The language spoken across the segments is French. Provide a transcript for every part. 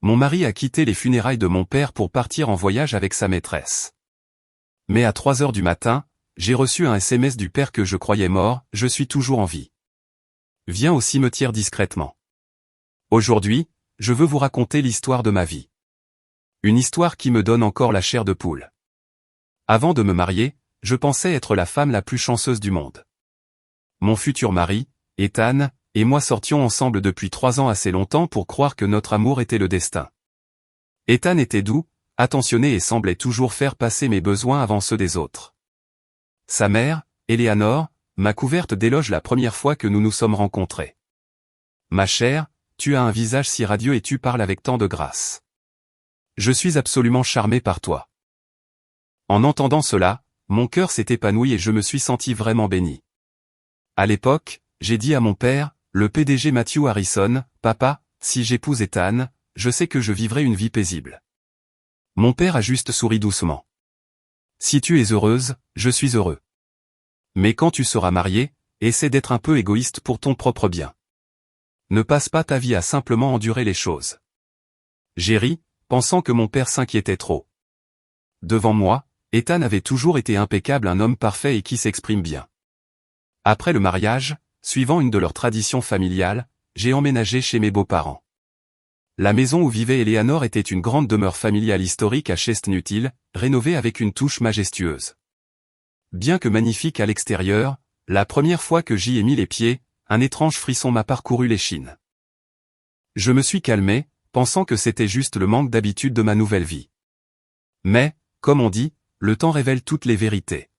Mon mari a quitté les funérailles de mon père pour partir en voyage avec sa maîtresse. Mais à 3 heures du matin, j'ai reçu un SMS du père que je croyais mort, je suis toujours en vie. Viens au cimetière discrètement. Aujourd'hui, je veux vous raconter l'histoire de ma vie. Une histoire qui me donne encore la chair de poule. Avant de me marier, je pensais être la femme la plus chanceuse du monde. Mon futur mari, Ethan, et moi sortions ensemble depuis 3 ans assez longtemps pour croire que notre amour était le destin. Ethan était doux, attentionné et semblait toujours faire passer mes besoins avant ceux des autres. Sa mère, Eleanor, m'a couverte d'éloges la première fois que nous nous sommes rencontrés. Ma chère, tu as un visage si radieux et tu parles avec tant de grâce. Je suis absolument charmé par toi. En entendant cela, mon cœur s'est épanoui et je me suis senti vraiment béni. À l'époque, j'ai dit à mon père, le PDG Matthew Harrison, « Papa, si j'épouse Ethan, je sais que je vivrai une vie paisible. » Mon père a juste souri doucement. « Si tu es heureuse, je suis heureux. Mais quand tu seras mariée, essaie d'être un peu égoïste pour ton propre bien. Ne passe pas ta vie à simplement endurer les choses. » J'ai ri, pensant que mon père s'inquiétait trop. Devant moi, Ethan avait toujours été impeccable, un homme parfait et qui s'exprime bien. Après le mariage, suivant une de leurs traditions familiales, j'ai emménagé chez mes beaux-parents. La maison où vivait Eleanor était une grande demeure familiale historique à Chestnut Hill, rénovée avec une touche majestueuse. Bien que magnifique à l'extérieur, la première fois que j'y ai mis les pieds, un étrange frisson m'a parcouru l'échine. Je me suis calmé, pensant que c'était juste le manque d'habitude de ma nouvelle vie. Mais, comme on dit, le temps révèle toutes les vérités.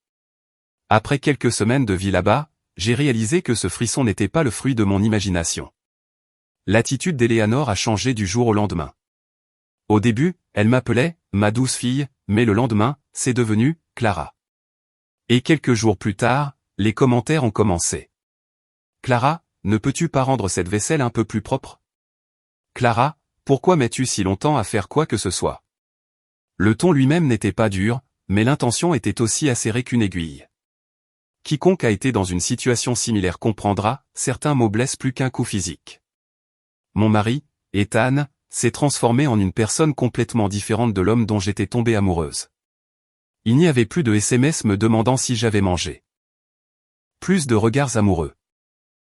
Après quelques semaines de vie là-bas, j'ai réalisé que ce frisson n'était pas le fruit de mon imagination. L'attitude d'Eleanor a changé du jour au lendemain. Au début, elle m'appelait « ma douce fille », mais le lendemain, c'est devenu « Clara ». Et quelques jours plus tard, les commentaires ont commencé. « Clara, ne peux-tu pas rendre cette vaisselle un peu plus propre ? Clara, pourquoi mets-tu si longtemps à faire quoi que ce soit ?» Le ton lui-même n'était pas dur, mais l'intention était aussi acérée qu'une aiguille. Quiconque a été dans une situation similaire comprendra, certains mots blessent plus qu'un coup physique. Mon mari, Ethan, s'est transformé en une personne complètement différente de l'homme dont j'étais tombée amoureuse. Il n'y avait plus de SMS me demandant si j'avais mangé. Plus de regards amoureux.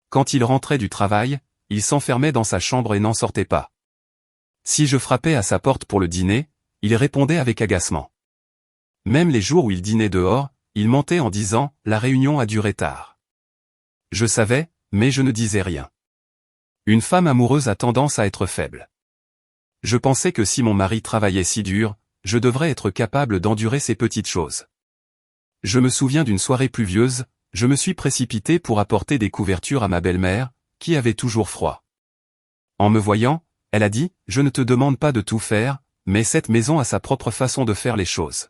Quand il rentrait du travail, il s'enfermait dans sa chambre et n'en sortait pas. Si je frappais à sa porte pour le dîner, il répondait avec agacement. Même les jours où il dînait dehors, il mentait en disant « la réunion a duré tard ». Je savais, mais je ne disais rien. Une femme amoureuse a tendance à être faible. Je pensais que si mon mari travaillait si dur, je devrais être capable d'endurer ces petites choses. Je me souviens d'une soirée pluvieuse, je me suis précipité pour apporter des couvertures à ma belle-mère, qui avait toujours froid. En me voyant, elle a dit « je ne te demande pas de tout faire, mais cette maison a sa propre façon de faire les choses.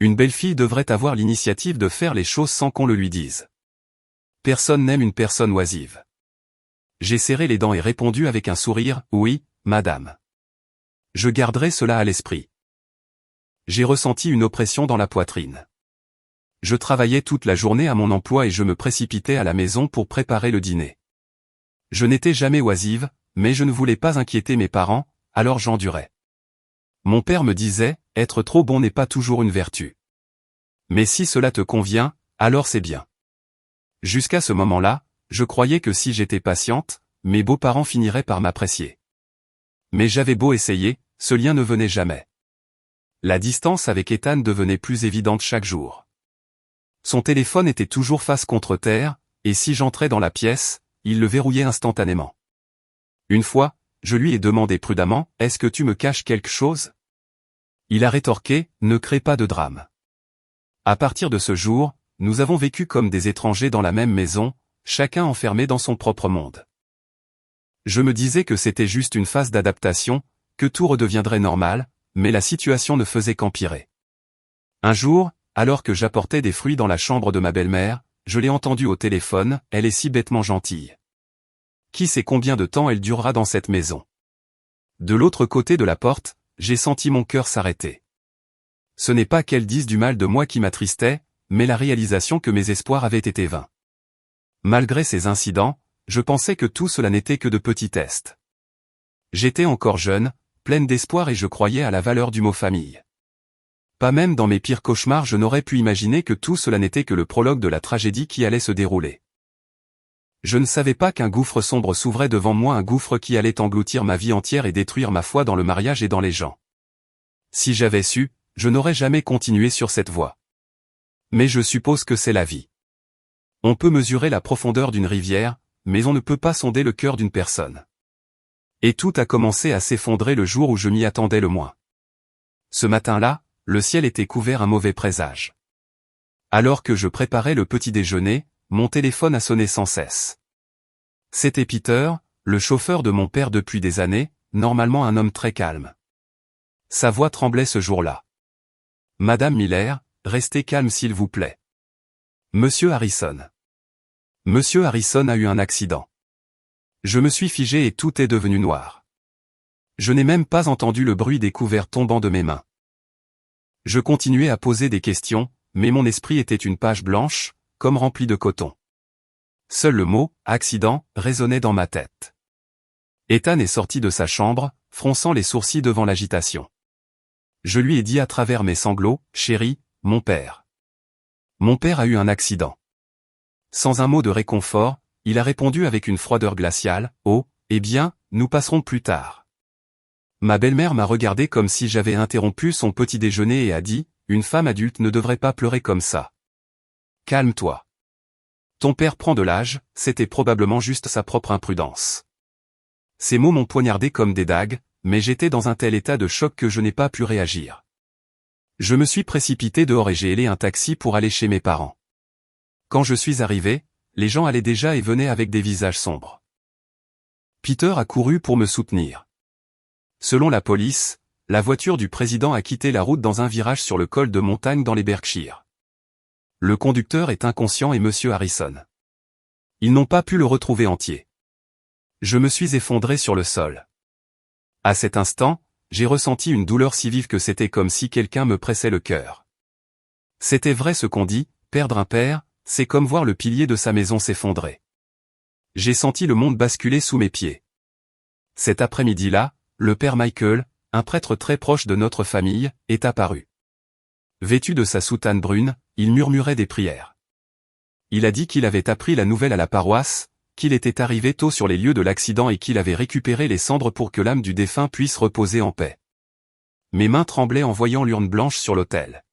Une belle-fille devrait avoir l'initiative de faire les choses sans qu'on le lui dise. Personne n'aime une personne oisive. » J'ai serré les dents et répondu avec un sourire « oui, madame. Je garderai cela à l'esprit. » J'ai ressenti une oppression dans la poitrine. Je travaillais toute la journée à mon emploi et je me précipitais à la maison pour préparer le dîner. Je n'étais jamais oisive, mais je ne voulais pas inquiéter mes parents, alors j'endurais. Mon père me disait, être trop bon n'est pas toujours une vertu. Mais si cela te convient, alors c'est bien. Jusqu'à ce moment-là, je croyais que si j'étais patiente, mes beaux-parents finiraient par m'apprécier. Mais j'avais beau essayer, ce lien ne venait jamais. La distance avec Ethan devenait plus évidente chaque jour. Son téléphone était toujours face contre terre, et si j'entrais dans la pièce, il le verrouillait instantanément. Une fois, je lui ai demandé prudemment, « Est-ce que tu me caches quelque chose ?» Il a rétorqué, « Ne crée pas de drame. » À partir de ce jour, nous avons vécu comme des étrangers dans la même maison, chacun enfermé dans son propre monde. Je me disais que c'était juste une phase d'adaptation, que tout redeviendrait normal, mais la situation ne faisait qu'empirer. Un jour, alors que j'apportais des fruits dans la chambre de ma belle-mère, je l'ai entendue au téléphone, elle est si bêtement gentille. Qui sait combien de temps elle durera dans cette maison? De l'autre côté de la porte, j'ai senti mon cœur s'arrêter. Ce n'est pas qu'elle dise du mal de moi qui m'attristait, mais la réalisation que mes espoirs avaient été vains. Malgré ces incidents, je pensais que tout cela n'était que de petits tests. J'étais encore jeune, pleine d'espoir et je croyais à la valeur du mot famille. Pas même dans mes pires cauchemars je n'aurais pu imaginer que tout cela n'était que le prologue de la tragédie qui allait se dérouler. Je ne savais pas qu'un gouffre sombre s'ouvrait devant moi, un gouffre qui allait engloutir ma vie entière et détruire ma foi dans le mariage et dans les gens. Si j'avais su, je n'aurais jamais continué sur cette voie. Mais je suppose que c'est la vie. On peut mesurer la profondeur d'une rivière, mais on ne peut pas sonder le cœur d'une personne. Et tout a commencé à s'effondrer le jour où je m'y attendais le moins. Ce matin-là, le ciel était couvert d'un mauvais présage. Alors que je préparais le petit déjeuner, mon téléphone a sonné sans cesse. C'était Peter, le chauffeur de mon père depuis des années, normalement un homme très calme. Sa voix tremblait ce jour-là. « Madame Miller, restez calme s'il vous plaît. Monsieur Harrison. Monsieur Harrison a eu un accident. » Je me suis figé et tout est devenu noir. Je n'ai même pas entendu le bruit des couverts tombant de mes mains. Je continuais à poser des questions, mais mon esprit était une page blanche, comme remplie de coton. Seul le mot « accident » résonnait dans ma tête. Ethan est sorti de sa chambre, fronçant les sourcils devant l'agitation. Je lui ai dit à travers mes sanglots « Chérie, mon père. Mon père a eu un accident. » Sans un mot de réconfort, il a répondu avec une froideur glaciale « Oh, eh bien, nous passerons plus tard. » Ma belle-mère m'a regardé comme si j'avais interrompu son petit déjeuner et a dit « Une femme adulte ne devrait pas pleurer comme ça. Calme-toi. Ton père prend de l'âge, c'était probablement juste sa propre imprudence. » Ces mots m'ont poignardé comme des dagues, mais j'étais dans un tel état de choc que je n'ai pas pu réagir. Je me suis précipité dehors et j'ai hélé un taxi pour aller chez mes parents. Quand je suis arrivé, les gens allaient déjà et venaient avec des visages sombres. Peter a couru pour me soutenir. Selon la police, la voiture du président a quitté la route dans un virage sur le col de montagne dans les Berkshires. Le conducteur est inconscient et Monsieur Harrison. Ils n'ont pas pu le retrouver entier. Je me suis effondré sur le sol. À cet instant, j'ai ressenti une douleur si vive que c'était comme si quelqu'un me pressait le cœur. C'était vrai ce qu'on dit, perdre un père, c'est comme voir le pilier de sa maison s'effondrer. J'ai senti le monde basculer sous mes pieds. Cet après-midi-là, le père Michael, un prêtre très proche de notre famille, est apparu. Vêtu de sa soutane brune, il murmurait des prières. Il a dit qu'il avait appris la nouvelle à la paroisse, qu'il était arrivé tôt sur les lieux de l'accident et qu'il avait récupéré les cendres pour que l'âme du défunt puisse reposer en paix. Mes mains tremblaient en voyant l'urne blanche sur l'autel.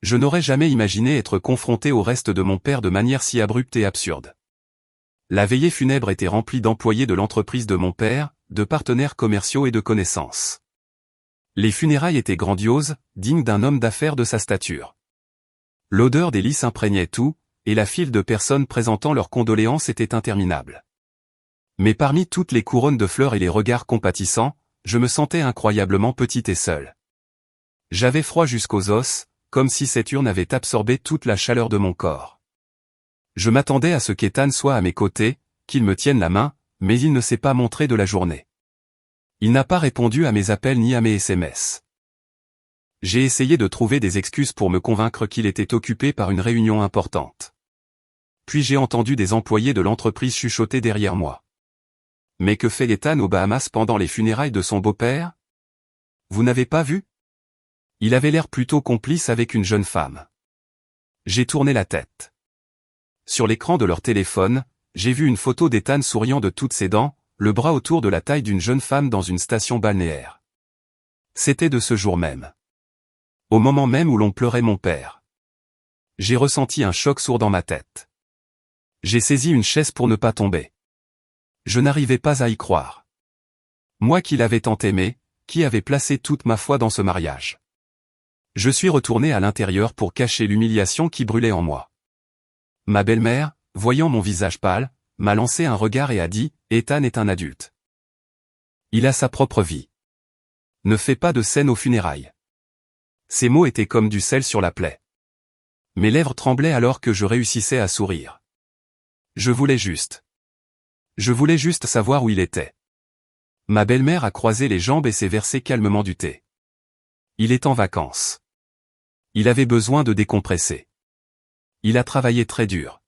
Je n'aurais jamais imaginé être confronté au reste de mon père de manière si abrupte et absurde. La veillée funèbre était remplie d'employés de l'entreprise de mon père, de partenaires commerciaux et de connaissances. Les funérailles étaient grandioses, dignes d'un homme d'affaires de sa stature. L'odeur des lys imprégnait tout, et la file de personnes présentant leurs condoléances était interminable. Mais parmi toutes les couronnes de fleurs et les regards compatissants, je me sentais incroyablement petit et seul. J'avais froid jusqu'aux os, comme si cette urne avait absorbé toute la chaleur de mon corps. Je m'attendais à ce qu'Ethan soit à mes côtés, qu'il me tienne la main, mais il ne s'est pas montré de la journée. Il n'a pas répondu à mes appels ni à mes SMS. J'ai essayé de trouver des excuses pour me convaincre qu'il était occupé par une réunion importante. Puis j'ai entendu des employés de l'entreprise chuchoter derrière moi. Mais que fait Ethan aux Bahamas pendant les funérailles de son beau-père? Vous n'avez pas vu? Il avait l'air plutôt complice avec une jeune femme. J'ai tourné la tête. Sur l'écran de leur téléphone, j'ai vu une photo d'Ethan souriant de toutes ses dents, le bras autour de la taille d'une jeune femme dans une station balnéaire. C'était de ce jour même. Au moment même où l'on pleurait mon père. J'ai ressenti un choc sourd dans ma tête. J'ai saisi une chaise pour ne pas tomber. Je n'arrivais pas à y croire. Moi qui l'avais tant aimé, qui avait placé toute ma foi dans ce mariage. Je suis retourné à l'intérieur pour cacher l'humiliation qui brûlait en moi. Ma belle-mère, voyant mon visage pâle, m'a lancé un regard et a dit « Ethan est un adulte. Il a sa propre vie. Ne fais pas de scène aux funérailles. » Ces mots étaient comme du sel sur la plaie. Mes lèvres tremblaient alors que je réussissais à sourire. Je voulais juste savoir où il était. Ma belle-mère a croisé les jambes et s'est versé calmement du thé. Il est en vacances. Il avait besoin de décompresser. Il a travaillé très dur.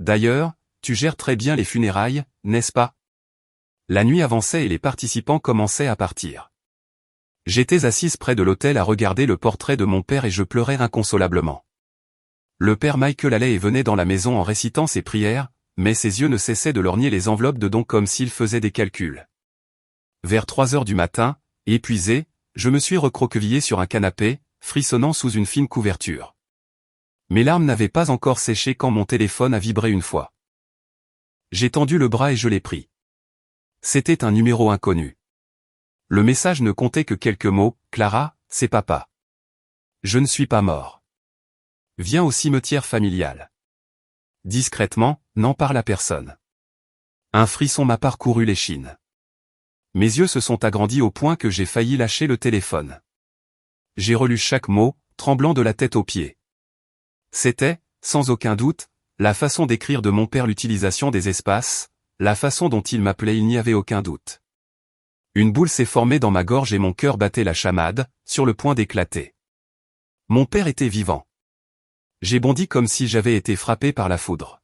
D'ailleurs, tu gères très bien les funérailles, n'est-ce pas? La nuit avançait et les participants commençaient à partir. J'étais assise près de l'autel à regarder le portrait de mon père et je pleurais inconsolablement. Le père Michael allait et venait dans la maison en récitant ses prières, mais ses yeux ne cessaient de lorgner les enveloppes de dons comme s'il faisait des calculs. Vers 3 heures du matin, épuisé, je me suis recroquevillé sur un canapé, frissonnant sous une fine couverture. Mes larmes n'avaient pas encore séché quand mon téléphone a vibré une fois. J'ai tendu le bras et je l'ai pris. C'était un numéro inconnu. Le message ne comptait que quelques mots, « Clara, c'est papa. Je ne suis pas mort. Viens au cimetière familial. » Discrètement, n'en parle à personne. Un frisson m'a parcouru l'échine. Mes yeux se sont agrandis au point que j'ai failli lâcher le téléphone. J'ai relu chaque mot, tremblant de la tête aux pieds. C'était, sans aucun doute, la façon d'écrire de mon père, l'utilisation des espaces, la façon dont il m'appelait, il n'y avait aucun doute. Une boule s'est formée dans ma gorge et mon cœur battait la chamade, sur le point d'éclater. Mon père était vivant. J'ai bondi comme si j'avais été frappé par la foudre.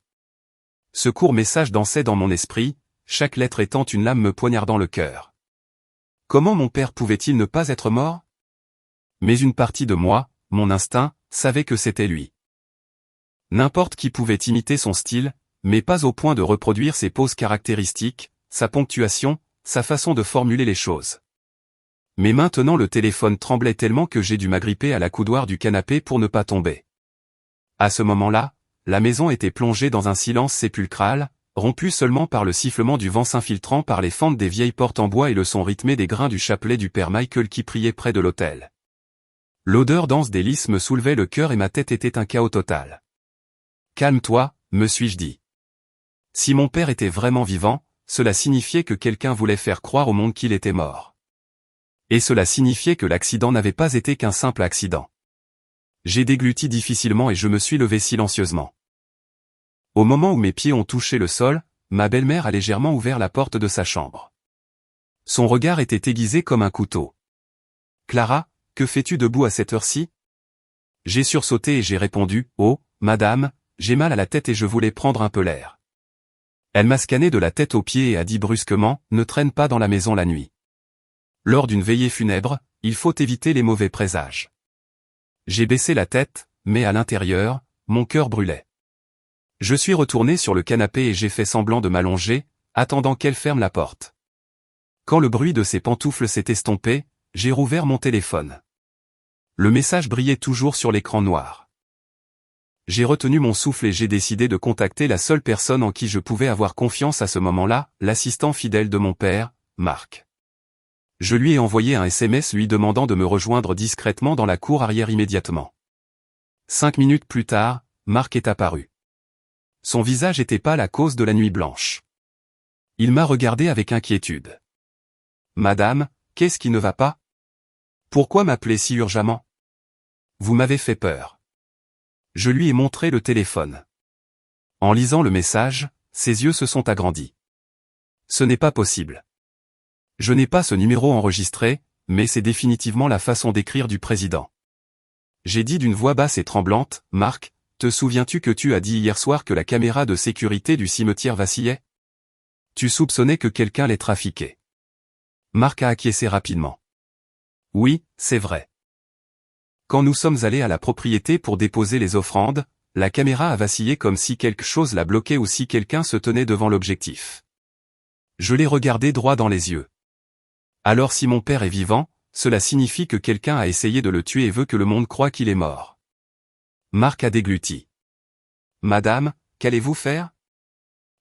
Ce court message dansait dans mon esprit, chaque lettre étant une lame me poignardant le cœur. Comment mon père pouvait-il ne pas être mort? Mais une partie de moi, mon instinct, savait que c'était lui. N'importe qui pouvait imiter son style, mais pas au point de reproduire ses poses caractéristiques, sa ponctuation, sa façon de formuler les choses. Mais maintenant le téléphone tremblait tellement que j'ai dû m'agripper à la coudoir du canapé pour ne pas tomber. À ce moment-là, la maison était plongée dans un silence sépulcral, rompu seulement par le sifflement du vent s'infiltrant par les fentes des vieilles portes en bois et le son rythmé des grains du chapelet du père Michael qui priait près de l'autel. L'odeur dense des lys me soulevait le cœur et ma tête était un chaos total. « Calme-toi, me suis-je dit. Si mon père était vraiment vivant, cela signifiait que quelqu'un voulait faire croire au monde qu'il était mort. Et cela signifiait que l'accident n'avait pas été qu'un simple accident. J'ai dégluti difficilement et je me suis levé silencieusement. Au moment où mes pieds ont touché le sol, ma belle-mère a légèrement ouvert la porte de sa chambre. Son regard était aiguisé comme un couteau. « Clara, que fais-tu debout à cette heure-ci » J'ai sursauté et j'ai répondu « Oh, madame, j'ai mal à la tête et je voulais prendre un peu l'air. » Elle m'a scanné de la tête aux pieds et a dit brusquement « Ne traîne pas dans la maison la nuit. Lors d'une veillée funèbre, il faut éviter les mauvais présages. » J'ai baissé la tête, mais à l'intérieur, mon cœur brûlait. Je suis retourné sur le canapé et j'ai fait semblant de m'allonger, attendant qu'elle ferme la porte. Quand le bruit de ses pantoufles s'est estompé, j'ai rouvert mon téléphone. Le message brillait toujours sur l'écran noir. J'ai retenu mon souffle et j'ai décidé de contacter la seule personne en qui je pouvais avoir confiance à ce moment-là, l'assistant fidèle de mon père, Marc. Je lui ai envoyé un SMS lui demandant de me rejoindre discrètement dans la cour arrière immédiatement. 5 minutes plus tard, Marc est apparu. Son visage était pâle à cause de la nuit blanche. Il m'a regardé avec inquiétude. « Madame, qu'est-ce qui ne va pas? Pourquoi m'appeler si urgemment? Vous m'avez fait peur. » Je lui ai montré le téléphone. En lisant le message, ses yeux se sont agrandis. « Ce n'est pas possible. Je n'ai pas ce numéro enregistré, mais c'est définitivement la façon d'écrire du président. » J'ai dit d'une voix basse et tremblante, « Marc, te souviens-tu que tu as dit hier soir que la caméra de sécurité du cimetière vacillait? Tu soupçonnais que quelqu'un l'ait trafiquée. » Marc a acquiescé rapidement. « Oui, c'est vrai. Quand nous sommes allés à la propriété pour déposer les offrandes, la caméra a vacillé comme si quelque chose la bloquait ou si quelqu'un se tenait devant l'objectif. Je l'ai regardé droit dans les yeux. Alors si mon père est vivant, cela signifie que quelqu'un a essayé de le tuer et veut que le monde croie qu'il est mort. » Marc a dégluti. « Madame, qu'allez-vous faire »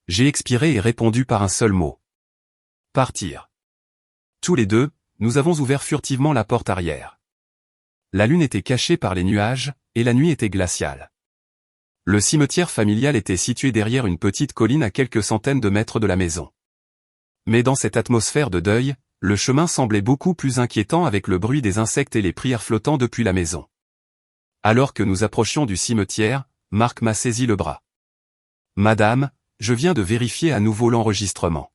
J'ai expiré et répondu par un seul mot. « Partir. » Tous les deux, nous avons ouvert furtivement la porte arrière. La lune était cachée par les nuages, et la nuit était glaciale. Le cimetière familial était situé derrière une petite colline à quelques centaines de mètres de la maison. Mais dans cette atmosphère de deuil, le chemin semblait beaucoup plus inquiétant avec le bruit des insectes et les prières flottant depuis la maison. Alors que nous approchions du cimetière, Marc m'a saisi le bras. « Madame, je viens de vérifier à nouveau l'enregistrement.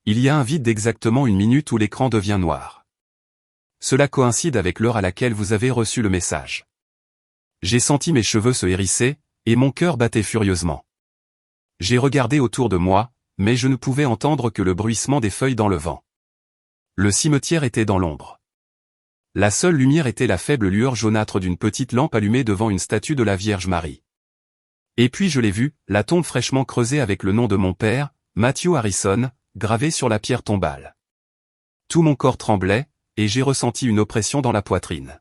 Il y a un vide d'exactement 1 minute où l'écran devient noir. Cela coïncide avec l'heure à laquelle vous avez reçu le message. » J'ai senti mes cheveux se hérisser, et mon cœur battait furieusement. J'ai regardé autour de moi, mais je ne pouvais entendre que le bruissement des feuilles dans le vent. Le cimetière était dans l'ombre. La seule lumière était la faible lueur jaunâtre d'une petite lampe allumée devant une statue de la Vierge Marie. Et puis je l'ai vu, la tombe fraîchement creusée avec le nom de mon père, Matthew Harrison, gravé sur la pierre tombale. Tout mon corps tremblait, et j'ai ressenti une oppression dans la poitrine.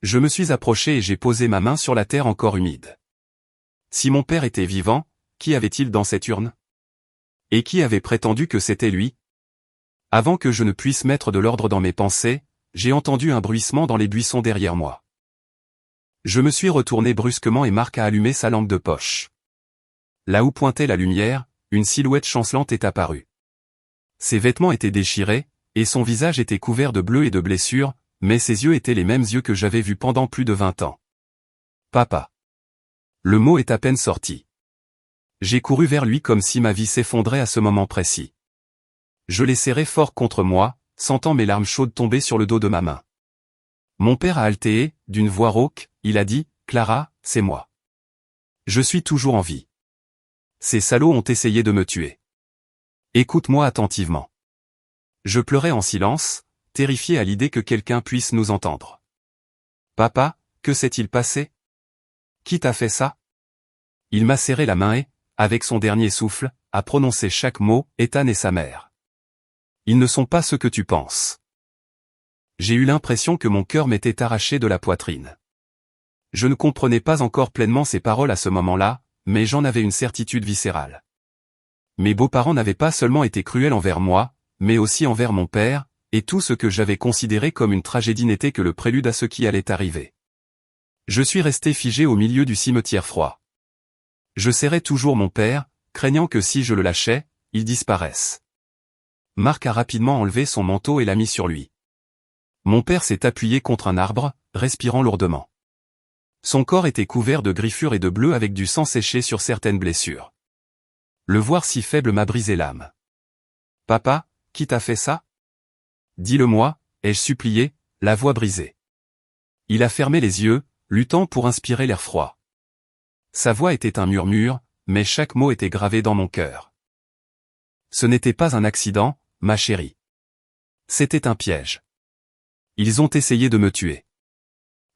Je me suis approché et j'ai posé ma main sur la terre encore humide. Si mon père était vivant, qui avait-il dans cette urne? Et qui avait prétendu que c'était lui? Avant que je ne puisse mettre de l'ordre dans mes pensées, j'ai entendu un bruissement dans les buissons derrière moi. Je me suis retourné brusquement et Marc a allumé sa lampe de poche. Là où pointait la lumière, une silhouette chancelante est apparue. Ses vêtements étaient déchirés, et son visage était couvert de bleu et de blessures, mais ses yeux étaient les mêmes yeux que j'avais vus pendant plus de 20 ans. Papa. Le mot est à peine sorti. J'ai couru vers lui comme si ma vie s'effondrait à ce moment précis. Je l'ai serré fort contre moi, sentant mes larmes chaudes tomber sur le dos de ma main. Mon père a haltéé, d'une voix rauque, il a dit, « Clara, c'est moi. Je suis toujours en vie. Ces salauds ont essayé de me tuer. Écoute-moi attentivement. » Je pleurais en silence, terrifié à l'idée que quelqu'un puisse nous entendre. « Papa, que s'est-il passé? Qui t'a fait ça? » Il m'a serré la main et, avec son dernier souffle, a prononcé chaque mot, Ethan et sa mère. Ils ne sont pas ce que tu penses. J'ai eu l'impression que mon cœur m'était arraché de la poitrine. Je ne comprenais pas encore pleinement ces paroles à ce moment-là, mais j'en avais une certitude viscérale. Mes beaux-parents n'avaient pas seulement été cruels envers moi, mais aussi envers mon père, et tout ce que j'avais considéré comme une tragédie n'était que le prélude à ce qui allait arriver. Je suis resté figé au milieu du cimetière froid. Je serrais toujours mon père, craignant que si je le lâchais, il disparaisse. Marc a rapidement enlevé son manteau et l'a mis sur lui. Mon père s'est appuyé contre un arbre, respirant lourdement. Son corps était couvert de griffures et de bleu avec du sang séché sur certaines blessures. Le voir si faible m'a brisé l'âme. « Papa, qui t'a fait ça? Dis-le-moi, ai-je supplié, la voix brisée. Il a fermé les yeux, luttant pour inspirer l'air froid. Sa voix était un murmure, mais chaque mot était gravé dans mon cœur. Ce n'était pas un accident, ma chérie. C'était un piège. Ils ont essayé de me tuer.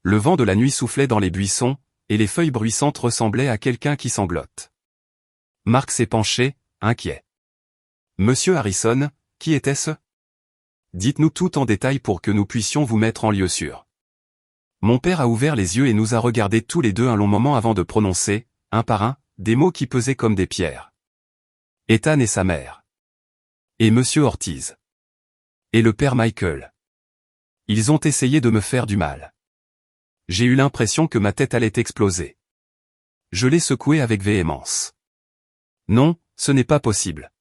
Le vent de la nuit soufflait dans les buissons, et les feuilles bruissantes ressemblaient à quelqu'un qui sanglote. Marc s'est penché, inquiet. Monsieur Harrison, qui était-ce? Dites-nous tout en détail pour que nous puissions vous mettre en lieu sûr. Mon père a ouvert les yeux et nous a regardés tous les deux un long moment avant de prononcer, un par un, des mots qui pesaient comme des pierres. Ethan et sa mère. Et Monsieur Ortiz. Et le père Michael. Ils ont essayé de me faire du mal. J'ai eu l'impression que ma tête allait exploser. Je l'ai secoué avec véhémence. Non, ce n'est pas possible.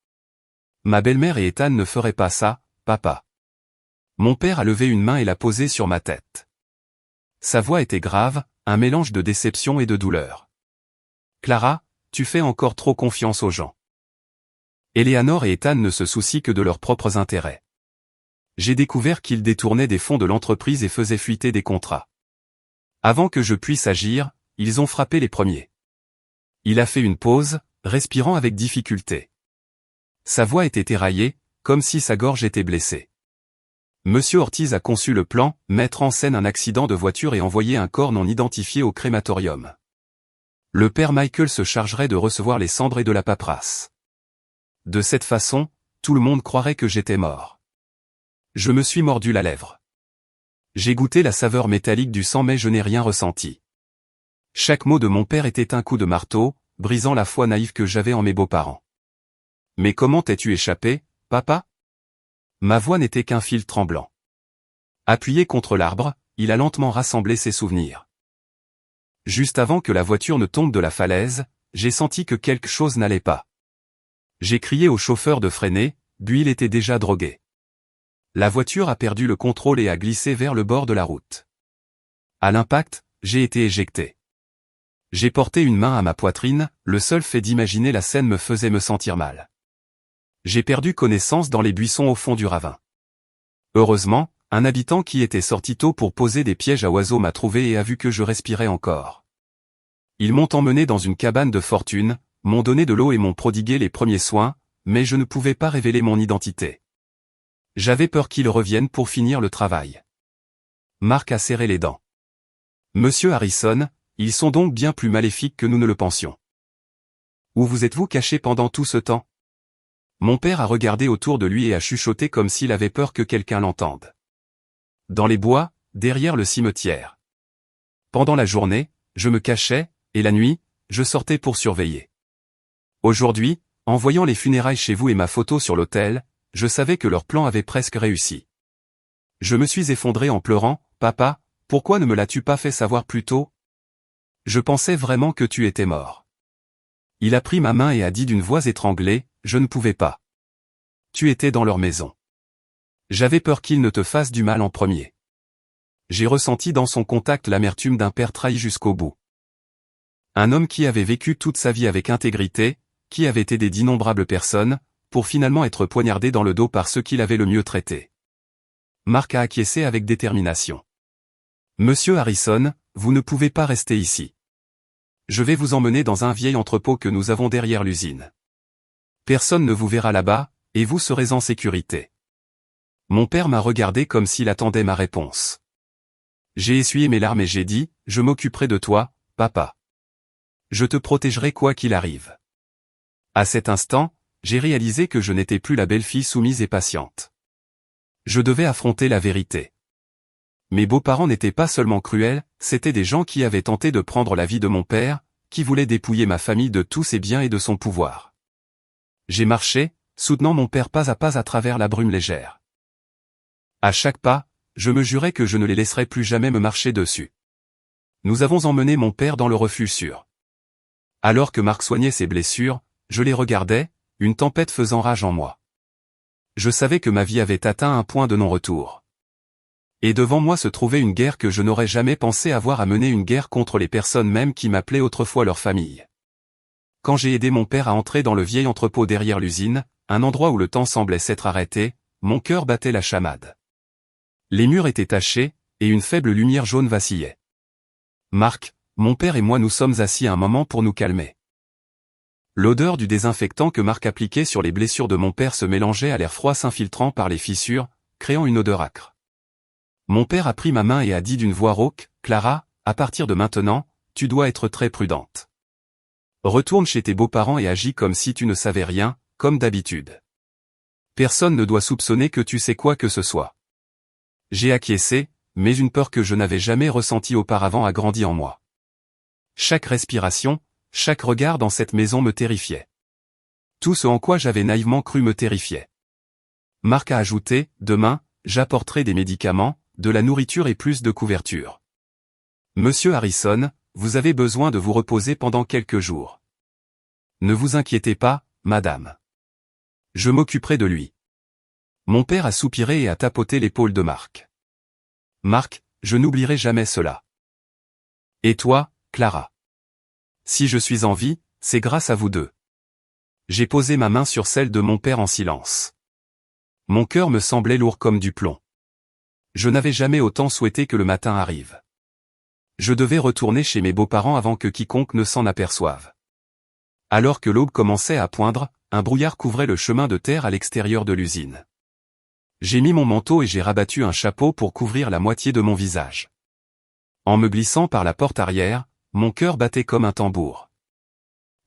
Ma belle-mère et Ethan ne feraient pas ça, papa. Mon père a levé une main et l'a posée sur ma tête. Sa voix était grave, un mélange de déception et de douleur. Clara, tu fais encore trop confiance aux gens. Eleanor et Ethan ne se soucient que de leurs propres intérêts. J'ai découvert qu'ils détournaient des fonds de l'entreprise et faisaient fuiter des contrats. Avant que je puisse agir, ils ont frappé les premiers. Il a fait une pause, respirant avec difficulté. Sa voix était éraillée, comme si sa gorge était blessée. Monsieur Ortiz a conçu le plan, mettre en scène un accident de voiture et envoyer un corps non identifié au crématorium. Le père Michael se chargerait de recevoir les cendres et de la paperasse. De cette façon, tout le monde croirait que j'étais mort. Je me suis mordu la lèvre. J'ai goûté la saveur métallique du sang mais je n'ai rien ressenti. Chaque mot de mon père était un coup de marteau, brisant la foi naïve que j'avais en mes beaux-parents. Mais comment t'es-tu échappé, papa? Ma voix n'était qu'un fil tremblant. Appuyé contre l'arbre, il a lentement rassemblé ses souvenirs. Juste avant que la voiture ne tombe de la falaise, j'ai senti que quelque chose n'allait pas. J'ai crié au chauffeur de freiner, puis il était déjà drogué. La voiture a perdu le contrôle et a glissé vers le bord de la route. À l'impact, j'ai été éjecté. J'ai porté une main à ma poitrine, le seul fait d'imaginer la scène me faisait me sentir mal. J'ai perdu connaissance dans les buissons au fond du ravin. Heureusement, un habitant qui était sorti tôt pour poser des pièges à oiseaux m'a trouvé et a vu que je respirais encore. Ils m'ont emmené dans une cabane de fortune, m'ont donné de l'eau et m'ont prodigué les premiers soins, mais je ne pouvais pas révéler mon identité. J'avais peur qu'il revienne pour finir le travail. Mark a serré les dents. Monsieur Harrison, ils sont donc bien plus maléfiques que nous ne le pensions. Où vous êtes-vous caché pendant tout ce temps? Mon père a regardé autour de lui et a chuchoté comme s'il avait peur que quelqu'un l'entende. Dans les bois, derrière le cimetière. Pendant la journée, je me cachais, et la nuit, je sortais pour surveiller. Aujourd'hui, en voyant les funérailles chez vous et ma photo sur l'autel, je savais que leur plan avait presque réussi. Je me suis effondré en pleurant, « Papa, pourquoi ne me l'as-tu pas fait savoir plus tôt? Je pensais vraiment que tu étais mort. » Il a pris ma main et a dit d'une voix étranglée, « Je ne pouvais pas. Tu étais dans leur maison. J'avais peur qu'ils ne te fassent du mal en premier. » J'ai ressenti dans son contact l'amertume d'un père trahi jusqu'au bout. Un homme qui avait vécu toute sa vie avec intégrité, qui avait aidé d'innombrables personnes, pour finalement être poignardé dans le dos par ceux qui l'avaient le mieux traité. Mark a acquiescé avec détermination. « Monsieur Harrison, vous ne pouvez pas rester ici. Je vais vous emmener dans un vieil entrepôt que nous avons derrière l'usine. Personne ne vous verra là-bas, et vous serez en sécurité. » Mon père m'a regardé comme s'il attendait ma réponse. J'ai essuyé mes larmes et j'ai dit, « Je m'occuperai de toi, papa. Je te protégerai quoi qu'il arrive. » À cet instant, j'ai réalisé que je n'étais plus la belle-fille soumise et patiente. Je devais affronter la vérité. Mes beaux-parents n'étaient pas seulement cruels, c'étaient des gens qui avaient tenté de prendre la vie de mon père, qui voulaient dépouiller ma famille de tous ses biens et de son pouvoir. J'ai marché, soutenant mon père pas à travers la brume légère. À chaque pas, je me jurais que je ne les laisserais plus jamais me marcher dessus. Nous avons emmené mon père dans le refuge sûr. Alors que Mark soignait ses blessures, je les regardais, une tempête faisant rage en moi. Je savais que ma vie avait atteint un point de non-retour. Et devant moi se trouvait une guerre que je n'aurais jamais pensé avoir à mener, une guerre contre les personnes même qui m'appelaient autrefois leur famille. Quand j'ai aidé mon père à entrer dans le vieil entrepôt derrière l'usine, un endroit où le temps semblait s'être arrêté, mon cœur battait la chamade. Les murs étaient tachés, et une faible lumière jaune vacillait. Mark, mon père et moi nous sommes assis un moment pour nous calmer. L'odeur du désinfectant que Mark appliquait sur les blessures de mon père se mélangeait à l'air froid s'infiltrant par les fissures, créant une odeur âcre. Mon père a pris ma main et a dit d'une voix rauque, « Clara, à partir de maintenant, tu dois être très prudente. Retourne chez tes beaux-parents et agis comme si tu ne savais rien, comme d'habitude. Personne ne doit soupçonner que tu sais quoi que ce soit. » J'ai acquiescé, mais une peur que je n'avais jamais ressentie auparavant a grandi en moi. Chaque respiration, chaque regard dans cette maison me terrifiait. Tout ce en quoi j'avais naïvement cru me terrifiait. Mark a ajouté, « Demain, j'apporterai des médicaments, de la nourriture et plus de couverture. Monsieur Harrison, vous avez besoin de vous reposer pendant quelques jours. Ne vous inquiétez pas, madame. Je m'occuperai de lui. » Mon père a soupiré et a tapoté l'épaule de Mark. « Mark, je n'oublierai jamais cela. Et toi, Clara? Si je suis en vie, c'est grâce à vous deux. » J'ai posé ma main sur celle de mon père en silence. Mon cœur me semblait lourd comme du plomb. Je n'avais jamais autant souhaité que le matin arrive. Je devais retourner chez mes beaux-parents avant que quiconque ne s'en aperçoive. Alors que l'aube commençait à poindre, un brouillard couvrait le chemin de terre à l'extérieur de l'usine. J'ai mis mon manteau et j'ai rabattu un chapeau pour couvrir la moitié de mon visage. En me glissant par la porte arrière, mon cœur battait comme un tambour.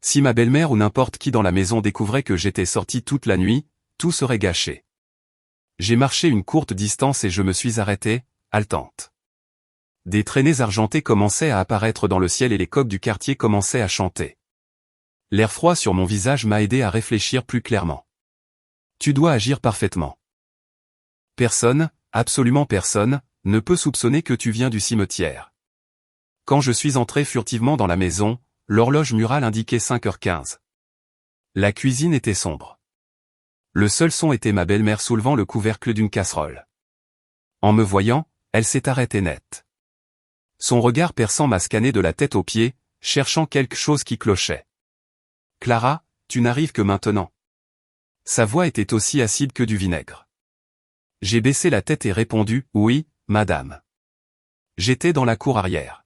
Si ma belle-mère ou n'importe qui dans la maison découvrait que j'étais sorti toute la nuit, tout serait gâché. J'ai marché une courte distance et je me suis arrêté, haletante. Des traînées argentées commençaient à apparaître dans le ciel et les coqs du quartier commençaient à chanter. L'air froid sur mon visage m'a aidé à réfléchir plus clairement. Tu dois agir parfaitement. Personne, absolument personne, ne peut soupçonner que tu viens du cimetière. Quand je suis entré furtivement dans la maison, l'horloge murale indiquait 5h15. La cuisine était sombre. Le seul son était ma belle-mère soulevant le couvercle d'une casserole. En me voyant, elle s'est arrêtée net. Son regard perçant m'a scanné de la tête aux pieds, cherchant quelque chose qui clochait. « Clara, tu n'arrives que maintenant. » Sa voix était aussi acide que du vinaigre. J'ai baissé la tête et répondu, « Oui, madame. » J'étais dans la cour arrière.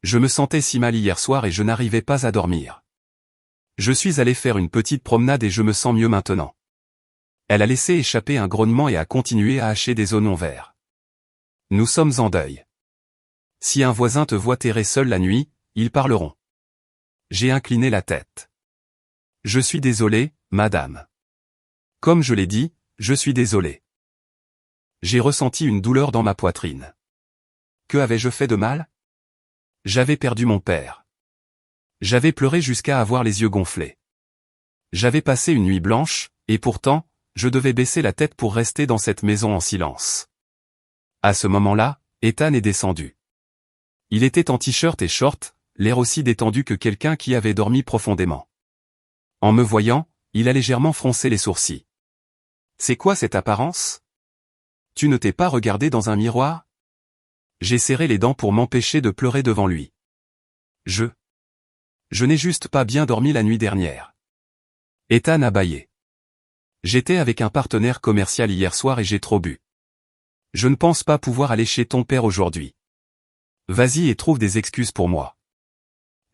Je me sentais si mal hier soir et je n'arrivais pas à dormir. Je suis allé faire une petite promenade et je me sens mieux maintenant. Elle a laissé échapper un grognement et a continué à hacher des oignons verts. Nous sommes en deuil. Si un voisin te voit errer seul la nuit, ils parleront. J'ai incliné la tête. Je suis désolé, madame. Comme je l'ai dit, je suis désolé. J'ai ressenti une douleur dans ma poitrine. Que avais-je fait de mal? J'avais perdu mon père. J'avais pleuré jusqu'à avoir les yeux gonflés. J'avais passé une nuit blanche, et pourtant, je devais baisser la tête pour rester dans cette maison en silence. À ce moment-là, Ethan est descendu. Il était en t-shirt et short, l'air aussi détendu que quelqu'un qui avait dormi profondément. En me voyant, il a légèrement froncé les sourcils. C'est quoi cette apparence? Tu ne t'es pas regardé dans un miroir? J'ai serré les dents pour m'empêcher de pleurer devant lui. Je n'ai juste pas bien dormi la nuit dernière. Ethan a bâillé. J'étais avec un partenaire commercial hier soir et j'ai trop bu. Je ne pense pas pouvoir aller chez ton père aujourd'hui. Vas-y et trouve des excuses pour moi.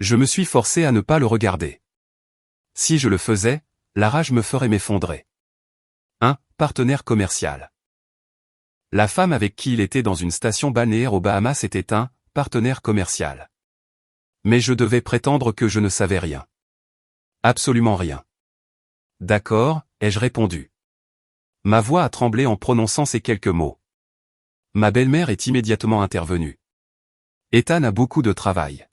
Je me suis forcé à ne pas le regarder. Si je le faisais, la rage me ferait m'effondrer. Un partenaire commercial. La femme avec qui il était dans une station balnéaire aux Bahamas était un partenaire commercial. Mais je devais prétendre que je ne savais rien. Absolument rien. D'accord, ai-je répondu. Ma voix a tremblé en prononçant ces quelques mots. Ma belle-mère est immédiatement intervenue. Ethan a beaucoup de travail.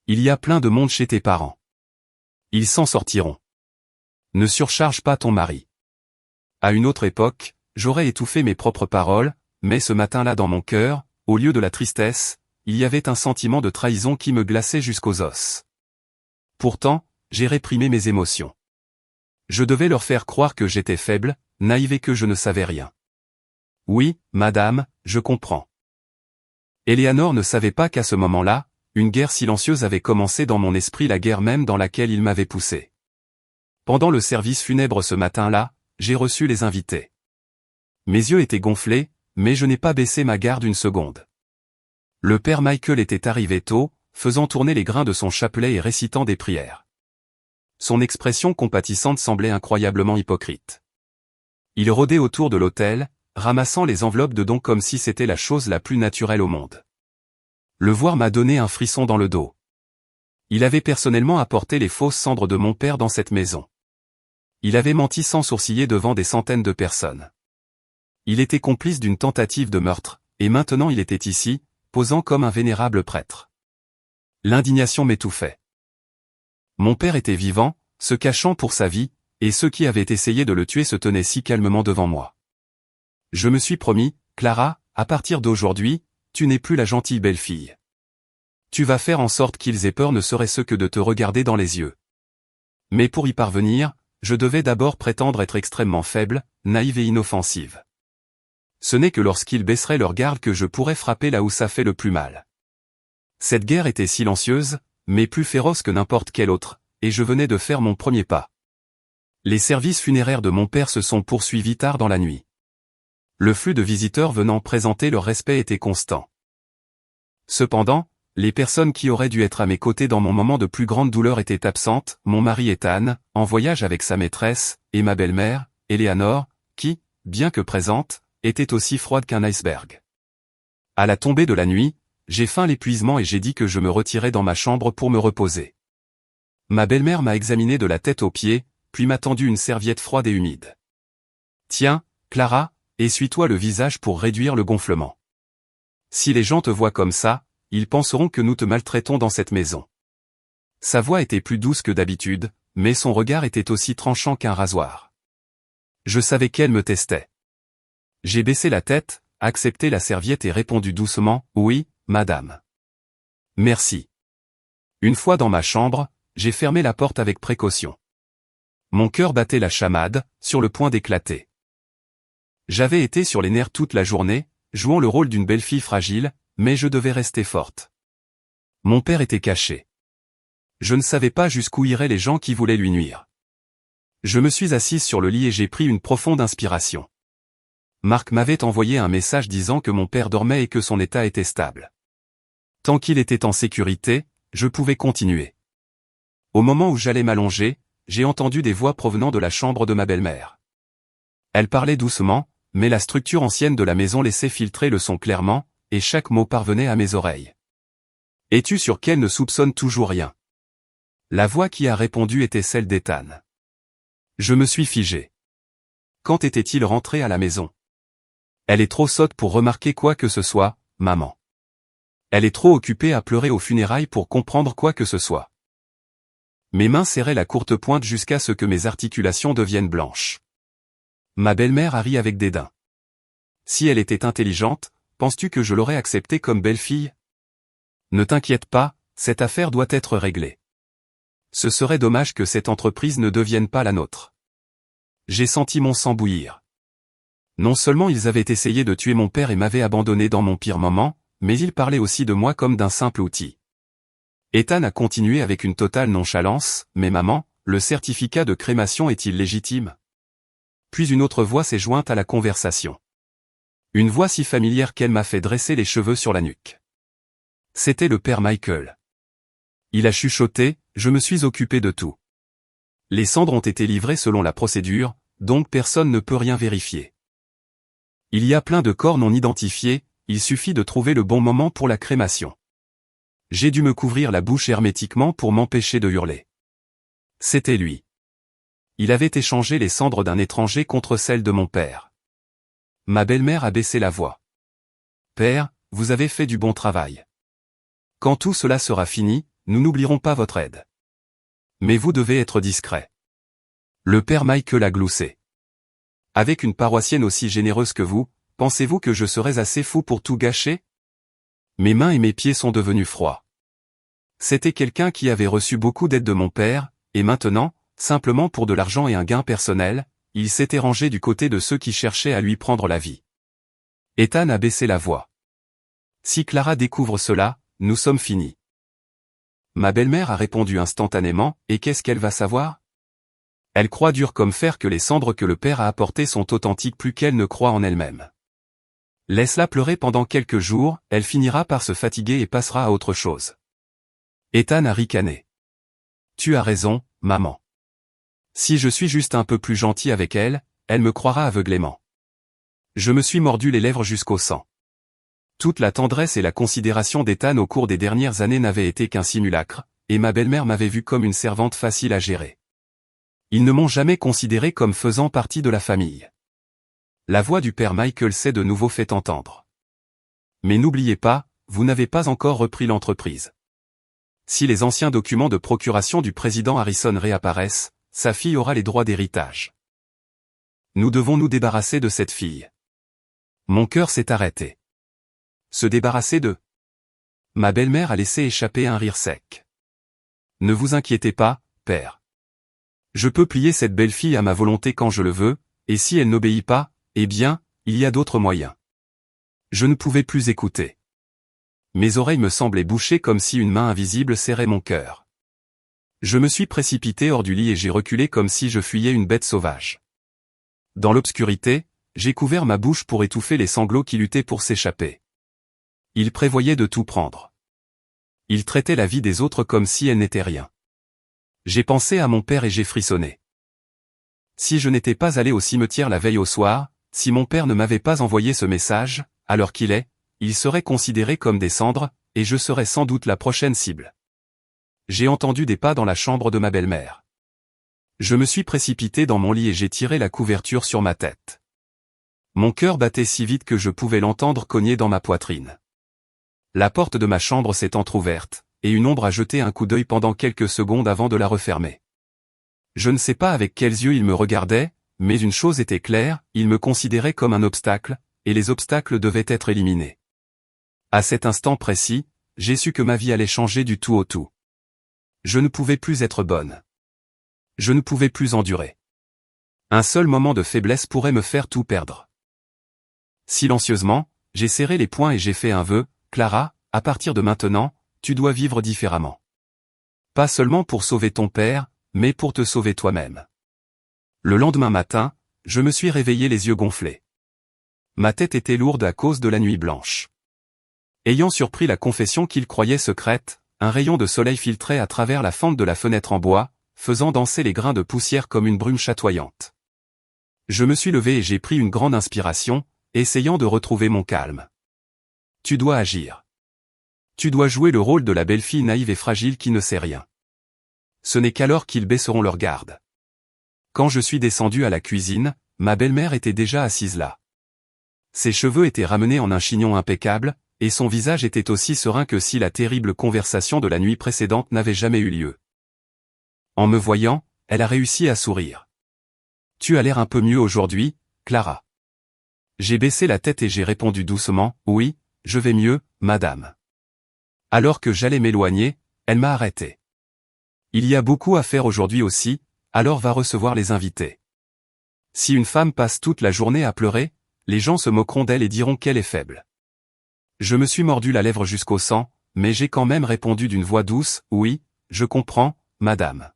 Il y a plein de monde chez tes parents. Ils s'en sortiront. Ne surcharge pas ton mari. À une autre époque, j'aurais étouffé mes propres paroles, mais ce matin-là dans mon cœur, au lieu de la tristesse, il y avait un sentiment de trahison qui me glaçait jusqu'aux os. Pourtant, j'ai réprimé mes émotions. Je devais leur faire croire que j'étais faible, naïve et que je ne savais rien. Oui, madame, je comprends. Eleanor ne savait pas qu'à ce moment-là, une guerre silencieuse avait commencé dans mon esprit, la guerre même dans laquelle il m'avait poussé. Pendant le service funèbre ce matin-là, j'ai reçu les invités. Mes yeux étaient gonflés, mais je n'ai pas baissé ma garde une seconde. Le père Michael était arrivé tôt, faisant tourner les grains de son chapelet et récitant des prières. Son expression compatissante semblait incroyablement hypocrite. Il rôdait autour de l'autel, ramassant les enveloppes de dons comme si c'était la chose la plus naturelle au monde. Le voir m'a donné un frisson dans le dos. Il avait personnellement apporté les fausses cendres de mon père dans cette maison. Il avait menti sans sourciller devant des centaines de personnes. Il était complice d'une tentative de meurtre, et maintenant il était ici, posant comme un vénérable prêtre. L'indignation m'étouffait. Mon père était vivant, se cachant pour sa vie, et ceux qui avaient essayé de le tuer se tenaient si calmement devant moi. Je me suis promis, Clara, à partir d'aujourd'hui, tu n'es plus la gentille belle-fille. Tu vas faire en sorte qu'ils aient peur ne serait-ce que de te regarder dans les yeux. Mais pour y parvenir, je devais d'abord prétendre être extrêmement faible, naïve et inoffensive. Ce n'est que lorsqu'ils baisseraient leur garde que je pourrais frapper là où ça fait le plus mal. Cette guerre était silencieuse, mais plus féroce que n'importe quelle autre, et je venais de faire mon premier pas. Les services funéraires de mon père se sont poursuivis tard dans la nuit. Le flux de visiteurs venant présenter leur respect était constant. Cependant, les personnes qui auraient dû être à mes côtés dans mon moment de plus grande douleur étaient absentes, mon mari Ethan, en voyage avec sa maîtresse, et ma belle-mère, Eleanor, qui, bien que présente, était aussi froide qu'un iceberg. À la tombée de la nuit, j'ai feint l'épuisement et j'ai dit que je me retirais dans ma chambre pour me reposer. Ma belle-mère m'a examiné de la tête aux pieds, puis m'a tendu une serviette froide et humide. Tiens, Clara, essuie-toi le visage pour réduire le gonflement. Si les gens te voient comme ça, ils penseront que nous te maltraitons dans cette maison. Sa voix était plus douce que d'habitude, mais son regard était aussi tranchant qu'un rasoir. Je savais qu'elle me testait. J'ai baissé la tête, accepté la serviette et répondu doucement, « Oui, madame. » Merci. Une fois dans ma chambre, j'ai fermé la porte avec précaution. Mon cœur battait la chamade, sur le point d'éclater. J'avais été sur les nerfs toute la journée, jouant le rôle d'une belle fille fragile, mais je devais rester forte. Mon père était caché. Je ne savais pas jusqu'où iraient les gens qui voulaient lui nuire. Je me suis assise sur le lit et j'ai pris une profonde inspiration. Marc m'avait envoyé un message disant que mon père dormait et que son état était stable. Tant qu'il était en sécurité, je pouvais continuer. Au moment où j'allais m'allonger, j'ai entendu des voix provenant de la chambre de ma belle-mère. Elle parlait doucement, mais la structure ancienne de la maison laissait filtrer le son clairement, et chaque mot parvenait à mes oreilles. « Es-tu sûr qu'elle ne soupçonne toujours rien ?» La voix qui a répondu était celle d'Ethan. Je me suis figé. Quand était-il rentré à la maison? Elle est trop sotte pour remarquer quoi que ce soit, maman. Elle est trop occupée à pleurer aux funérailles pour comprendre quoi que ce soit. Mes mains serraient la courte pointe jusqu'à ce que mes articulations deviennent blanches. Ma belle-mère a ri avec dédain. Si elle était intelligente, penses-tu que je l'aurais acceptée comme belle-fille? Ne t'inquiète pas, cette affaire doit être réglée. Ce serait dommage que cette entreprise ne devienne pas la nôtre. J'ai senti mon sang bouillir. Non seulement ils avaient essayé de tuer mon père et m'avaient abandonné dans mon pire moment, mais ils parlaient aussi de moi comme d'un simple outil. Ethan a continué avec une totale nonchalance, « Mais maman, le certificat de crémation est-il légitime ?» Puis une autre voix s'est jointe à la conversation. Une voix si familière qu'elle m'a fait dresser les cheveux sur la nuque. C'était le père Michael. Il a chuchoté, « Je me suis occupé de tout. Les cendres ont été livrées selon la procédure, donc personne ne peut rien vérifier. Il y a plein de corps non identifiés, il suffit de trouver le bon moment pour la crémation. » J'ai dû me couvrir la bouche hermétiquement pour m'empêcher de hurler. C'était lui. Il avait échangé les cendres d'un étranger contre celles de mon père. Ma belle-mère a baissé la voix. « Père, vous avez fait du bon travail. Quand tout cela sera fini, nous n'oublierons pas votre aide. Mais vous devez être discret. » Le père Michael a gloussé. « Avec une paroissienne aussi généreuse que vous, pensez-vous que je serais assez fou pour tout gâcher? » Mes mains et mes pieds sont devenus froids. C'était quelqu'un qui avait reçu beaucoup d'aide de mon père, et maintenant, simplement pour de l'argent et un gain personnel, il s'était rangé du côté de ceux qui cherchaient à lui prendre la vie. Ethan a baissé la voix. Si Clara découvre cela, nous sommes finis. Ma belle-mère a répondu instantanément, et qu'est-ce qu'elle va savoir? Elle croit dur comme fer que les cendres que le père a apportées sont authentiques plus qu'elle ne croit en elle-même. Laisse-la pleurer pendant quelques jours, elle finira par se fatiguer et passera à autre chose. Ethan a ricané. Tu as raison, maman. Si je suis juste un peu plus gentil avec elle, elle me croira aveuglément. Je me suis mordu les lèvres jusqu'au sang. Toute la tendresse et la considération d'Ethan au cours des dernières années n'avaient été qu'un simulacre, et ma belle-mère m'avait vu comme une servante facile à gérer. Ils ne m'ont jamais considéré comme faisant partie de la famille. La voix du père Michael s'est de nouveau fait entendre. Mais n'oubliez pas, vous n'avez pas encore repris l'entreprise. Si les anciens documents de procuration du président Harrison réapparaissent, sa fille aura les droits d'héritage. Nous devons nous débarrasser de cette fille. Mon cœur s'est arrêté. Se débarrasser de... Ma belle-mère a laissé échapper un rire sec. Ne vous inquiétez pas, père. Je peux plier cette belle fille à ma volonté quand je le veux, et si elle n'obéit pas, eh bien, il y a d'autres moyens. Je ne pouvais plus écouter. Mes oreilles me semblaient bouchées comme si une main invisible serrait mon cœur. Je me suis précipité hors du lit et j'ai reculé comme si je fuyais une bête sauvage. Dans l'obscurité, j'ai couvert ma bouche pour étouffer les sanglots qui luttaient pour s'échapper. Il prévoyait de tout prendre. Il traitait la vie des autres comme si elle n'était rien. J'ai pensé à mon père et j'ai frissonné. Si je n'étais pas allé au cimetière la veille au soir, si mon père ne m'avait pas envoyé ce message, à l'heure qu'il est, il serait considéré comme des cendres, et je serais sans doute la prochaine cible. J'ai entendu des pas dans la chambre de ma belle-mère. Je me suis précipité dans mon lit et j'ai tiré la couverture sur ma tête. Mon cœur battait si vite que je pouvais l'entendre cogner dans ma poitrine. La porte de ma chambre s'est entr'ouverte, et une ombre a jeté un coup d'œil pendant quelques secondes avant de la refermer. Je ne sais pas avec quels yeux il me regardait, mais une chose était claire, il me considérait comme un obstacle, et les obstacles devaient être éliminés. À cet instant précis, j'ai su que ma vie allait changer du tout au tout. Je ne pouvais plus être bonne. Je ne pouvais plus endurer. Un seul moment de faiblesse pourrait me faire tout perdre. Silencieusement, j'ai serré les poings et j'ai fait un vœu, Clara, à partir de maintenant, tu dois vivre différemment. Pas seulement pour sauver ton père, mais pour te sauver toi-même. Le lendemain matin, je me suis réveillé les yeux gonflés. Ma tête était lourde à cause de la nuit blanche. Ayant surpris la confession qu'il croyait secrète, un rayon de soleil filtrait à travers la fente de la fenêtre en bois, faisant danser les grains de poussière comme une brume chatoyante. Je me suis levé et j'ai pris une grande inspiration, essayant de retrouver mon calme. Tu dois agir. Tu dois jouer le rôle de la belle fille naïve et fragile qui ne sait rien. Ce n'est qu'alors qu'ils baisseront leur garde. Quand je suis descendu à la cuisine, ma belle-mère était déjà assise là. Ses cheveux étaient ramenés en un chignon impeccable, et son visage était aussi serein que si la terrible conversation de la nuit précédente n'avait jamais eu lieu. En me voyant, elle a réussi à sourire. « Tu as l'air un peu mieux aujourd'hui, Clara. » J'ai baissé la tête et j'ai répondu doucement, « Oui, je vais mieux, madame. » Alors que j'allais m'éloigner, elle m'a arrêté. « Il y a beaucoup à faire aujourd'hui aussi, alors va recevoir les invités. Si une femme passe toute la journée à pleurer, les gens se moqueront d'elle et diront qu'elle est faible. » Je me suis mordu la lèvre jusqu'au sang, mais j'ai quand même répondu d'une voix douce, « Oui, je comprends, madame. »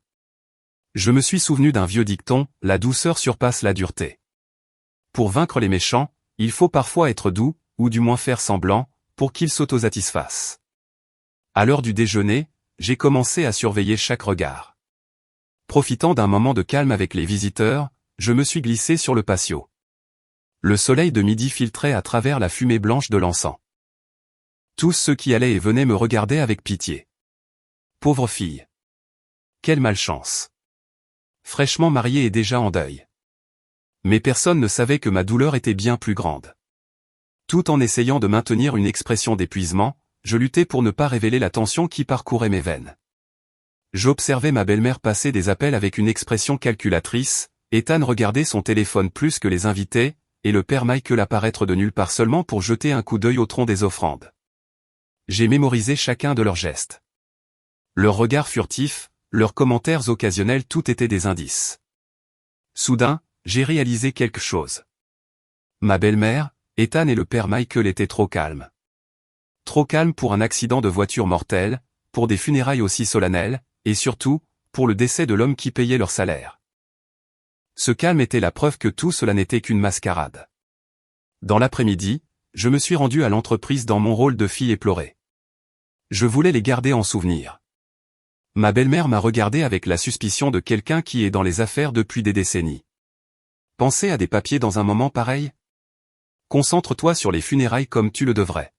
Je me suis souvenu d'un vieux dicton, « La douceur surpasse la dureté. » Pour vaincre les méchants, il faut parfois être doux, ou du moins faire semblant, pour qu'ils s'autosatisfassent. À l'heure du déjeuner, j'ai commencé à surveiller chaque regard. Profitant d'un moment de calme avec les visiteurs, je me suis glissé sur le patio. Le soleil de midi filtrait à travers la fumée blanche de l'encens. Tous ceux qui allaient et venaient me regardaient avec pitié. Pauvre fille. Quelle malchance. Fraîchement mariée et déjà en deuil. Mais personne ne savait que ma douleur était bien plus grande. Tout en essayant de maintenir une expression d'épuisement, je luttais pour ne pas révéler la tension qui parcourait mes veines. J'observais ma belle-mère passer des appels avec une expression calculatrice, Ethan regardait son téléphone plus que les invités, et le père Michael apparaître de nulle part seulement pour jeter un coup d'œil au tronc des offrandes. J'ai mémorisé chacun de leurs gestes. Leurs regards furtifs, leurs commentaires occasionnels, tout était des indices. Soudain, j'ai réalisé quelque chose. Ma belle-mère, Ethan et le père Michael étaient trop calmes. Trop calmes pour un accident de voiture mortel, pour des funérailles aussi solennelles, et surtout, pour le décès de l'homme qui payait leur salaire. Ce calme était la preuve que tout cela n'était qu'une mascarade. Dans l'après-midi, je me suis rendu à l'entreprise dans mon rôle de fille éplorée. Je voulais les garder en souvenir. Ma belle-mère m'a regardé avec la suspicion de quelqu'un qui est dans les affaires depuis des décennies. Penser à des papiers dans un moment pareil? Concentre-toi sur les funérailles comme tu le devrais.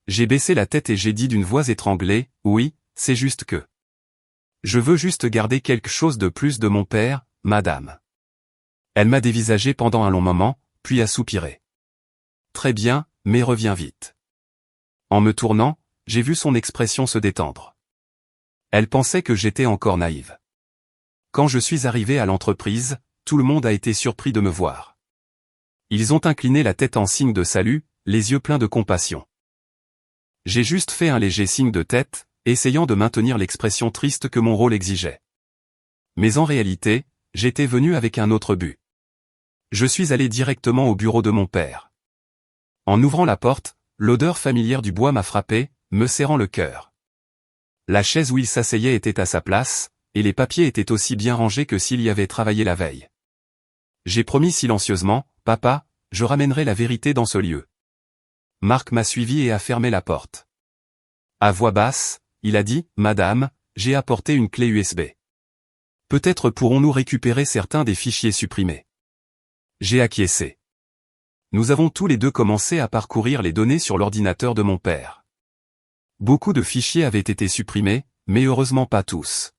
J'ai baissé la tête et j'ai dit d'une voix étranglée, « Oui, c'est juste que. Je veux juste garder quelque chose de plus de mon père, madame. » Elle m'a dévisagé pendant un long moment, puis a soupiré. « Très bien, mais reviens vite. » En me tournant, j'ai vu son expression se détendre. Elle pensait que j'étais encore naïve. Quand je suis arrivé à l'entreprise, tout le monde a été surpris de me voir. Ils ont incliné la tête en signe de salut, les yeux pleins de compassion. J'ai juste fait un léger signe de tête, essayant de maintenir l'expression triste que mon rôle exigeait. Mais en réalité, j'étais venu avec un autre but. Je suis allé directement au bureau de mon père. En ouvrant la porte, l'odeur familière du bois m'a frappé, me serrant le cœur. La chaise où il s'asseyait était à sa place, et les papiers étaient aussi bien rangés que s'il y avait travaillé la veille. J'ai promis silencieusement, « Papa, je ramènerai la vérité dans ce lieu. » Marc m'a suivi et a fermé la porte. À voix basse, il a dit, « Madame, j'ai apporté une clé USB. Peut-être pourrons-nous récupérer certains des fichiers supprimés. » J'ai acquiescé. Nous avons tous les deux commencé à parcourir les données sur l'ordinateur de mon père. Beaucoup de fichiers avaient été supprimés, mais heureusement pas tous.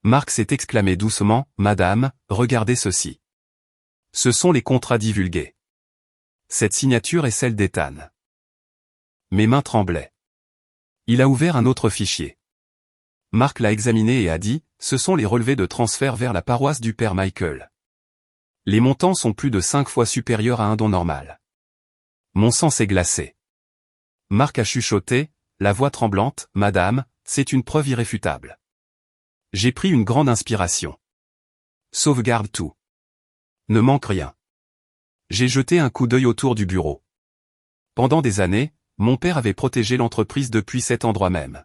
Marc s'est exclamé doucement, « Madame, regardez ceci. Ce sont les contrats divulgués. Cette signature est celle d'Ethan. » Mes mains tremblaient. Il a ouvert un autre fichier. Marc l'a examiné et a dit, « Ce sont les relevés de transfert vers la paroisse du père Michael. Les montants sont plus de 5 fois supérieurs à un don normal. » Mon sang s'est glacé. Marc a chuchoté, la voix tremblante, « Madame, c'est une preuve irréfutable. » J'ai pris une grande inspiration. Sauvegarde tout. Ne manque rien. J'ai jeté un coup d'œil autour du bureau. Pendant des années, mon père avait protégé l'entreprise depuis cet endroit même.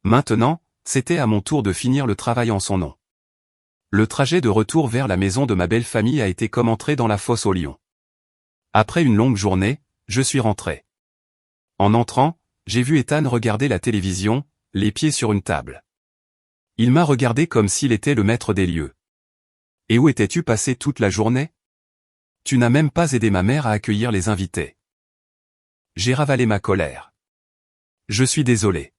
Maintenant, c'était à mon tour de finir le travail en son nom. Le trajet de retour vers la maison de ma belle famille a été comme entrer dans la fosse aux lions. Après une longue journée, je suis rentré. En entrant, j'ai vu Ethan regarder la télévision, les pieds sur une table. Il m'a regardé comme s'il était le maître des lieux. Et où étais-tu passé toute la journée? Tu n'as même pas aidé ma mère à accueillir les invités. J'ai ravalé ma colère. Je suis désolé.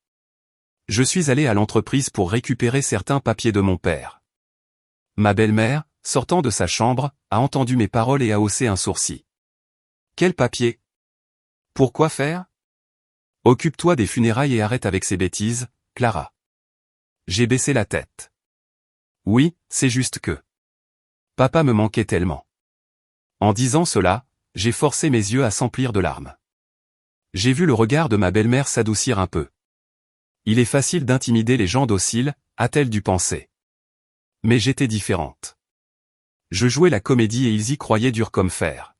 Je suis allé à l'entreprise pour récupérer certains papiers de mon père. Ma belle-mère, sortant de sa chambre, a entendu mes paroles et a haussé un sourcil. Quel papier? Pourquoi faire? Occupe-toi des funérailles et arrête avec ces bêtises, Clara. J'ai baissé la tête. Oui, c'est juste que papa me manquait tellement. En disant cela, j'ai forcé mes yeux à s'emplir de larmes. J'ai vu le regard de ma belle-mère s'adoucir un peu. Il est facile d'intimider les gens dociles, a-t-elle dû penser. Mais j'étais différente. Je jouais la comédie et ils y croyaient dur comme fer.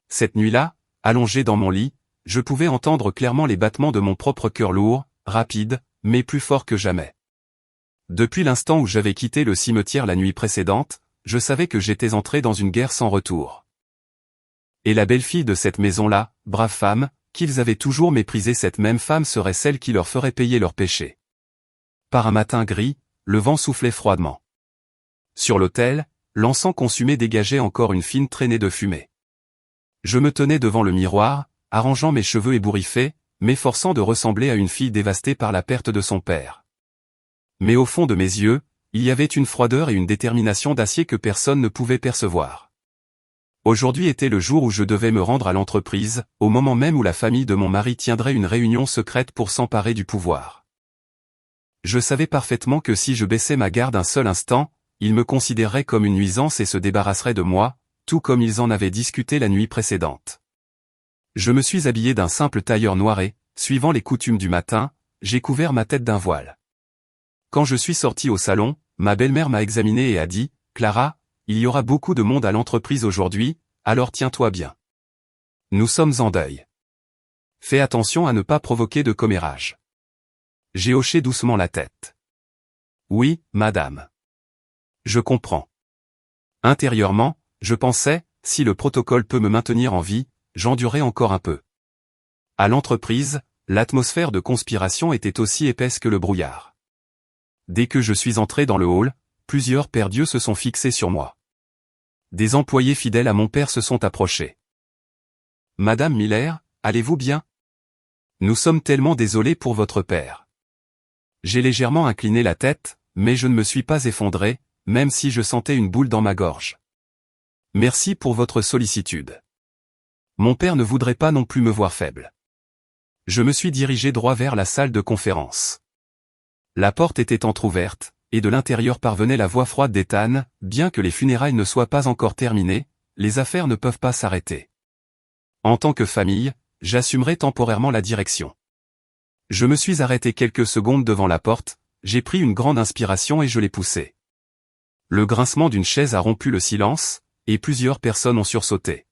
Cette nuit-là, allongé dans mon lit, je pouvais entendre clairement les battements de mon propre cœur lourd, rapide, mais plus fort que jamais. Depuis l'instant où j'avais quitté le cimetière la nuit précédente, je savais que j'étais entré dans une guerre sans retour. Et la belle-fille de cette maison-là, brave femme, qu'ils avaient toujours méprisée, cette même femme serait celle qui leur ferait payer leurs péchés. Par un matin gris, le vent soufflait froidement. Sur l'autel, l'encens consumé dégageait encore une fine traînée de fumée. Je me tenais devant le miroir, arrangeant mes cheveux ébouriffés, m'efforçant de ressembler à une fille dévastée par la perte de son père. Mais au fond de mes yeux, il y avait une froideur et une détermination d'acier que personne ne pouvait percevoir. Aujourd'hui était le jour où je devais me rendre à l'entreprise, au moment même où la famille de mon mari tiendrait une réunion secrète pour s'emparer du pouvoir. Je savais parfaitement que si je baissais ma garde un seul instant, ils me considéreraient comme une nuisance et se débarrasseraient de moi, tout comme ils en avaient discuté la nuit précédente. Je me suis habillé d'un simple tailleur noir et, suivant les coutumes du matin, j'ai couvert ma tête d'un voile. Quand je suis sorti au salon, ma belle-mère m'a examiné et a dit, « Clara, il y aura beaucoup de monde à l'entreprise aujourd'hui, alors tiens-toi bien. Nous sommes en deuil. Fais attention à ne pas provoquer de commérage. » J'ai hoché doucement la tête. « Oui, madame. Je comprends. » Intérieurement, je pensais, si le protocole peut me maintenir en vie, j'endurerai encore un peu. À l'entreprise, l'atmosphère de conspiration était aussi épaisse que le brouillard. Dès que je suis entré dans le hall, plusieurs paires d'yeux se sont fixés sur moi. Des employés fidèles à mon père se sont approchés. « Madame Miller, allez-vous bien? Nous sommes tellement désolés pour votre père. » J'ai légèrement incliné la tête, mais je ne me suis pas effondré, même si je sentais une boule dans ma gorge. « Merci pour votre sollicitude. Mon père ne voudrait pas non plus me voir faible. » Je me suis dirigé droit vers la salle de conférence. La porte était entr'ouverte, et de l'intérieur parvenait la voix froide d'Ethan, « Bien que les funérailles ne soient pas encore terminées, les affaires ne peuvent pas s'arrêter. En tant que famille, j'assumerai temporairement la direction. » Je me suis arrêté quelques secondes devant la porte, j'ai pris une grande inspiration et je l'ai poussée. Le grincement d'une chaise a rompu le silence, et plusieurs personnes ont sursauté.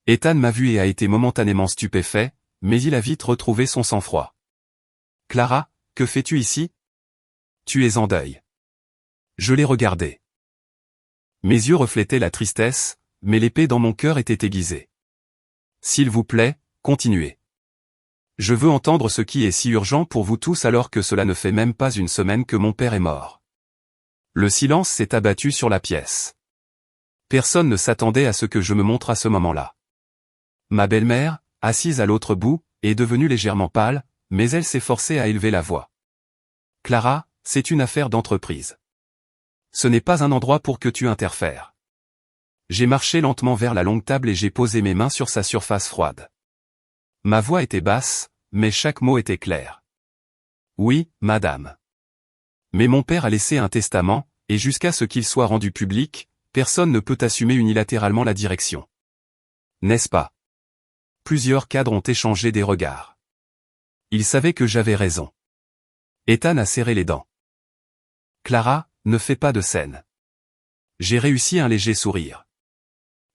Ethan m'a vu et a été momentanément stupéfait, mais il a vite retrouvé son sang-froid. « Clara, que fais-tu ici? Tu es en deuil. » Je l'ai regardé. Mes yeux reflétaient la tristesse, mais l'épée dans mon cœur était aiguisée. « S'il vous plaît, continuez. Je veux entendre ce qui est si urgent pour vous tous alors que cela ne fait même pas une semaine que mon père est mort. » Le silence s'est abattu sur la pièce. Personne ne s'attendait à ce que je me montre à ce moment-là. Ma belle-mère, assise à l'autre bout, est devenue légèrement pâle, mais elle s'est forcée à élever la voix. « Clara, c'est une affaire d'entreprise. Ce n'est pas un endroit pour que tu interfères. » J'ai marché lentement vers la longue table et j'ai posé mes mains sur sa surface froide. Ma voix était basse, mais chaque mot était clair. « Oui, madame. Mais mon père a laissé un testament, et jusqu'à ce qu'il soit rendu public, personne ne peut assumer unilatéralement la direction. N'est-ce pas? » Plusieurs cadres ont échangé des regards. Ils savaient que j'avais raison. Ethan a serré les dents. « Clara, ne fais pas de scène. » J'ai réussi un léger sourire.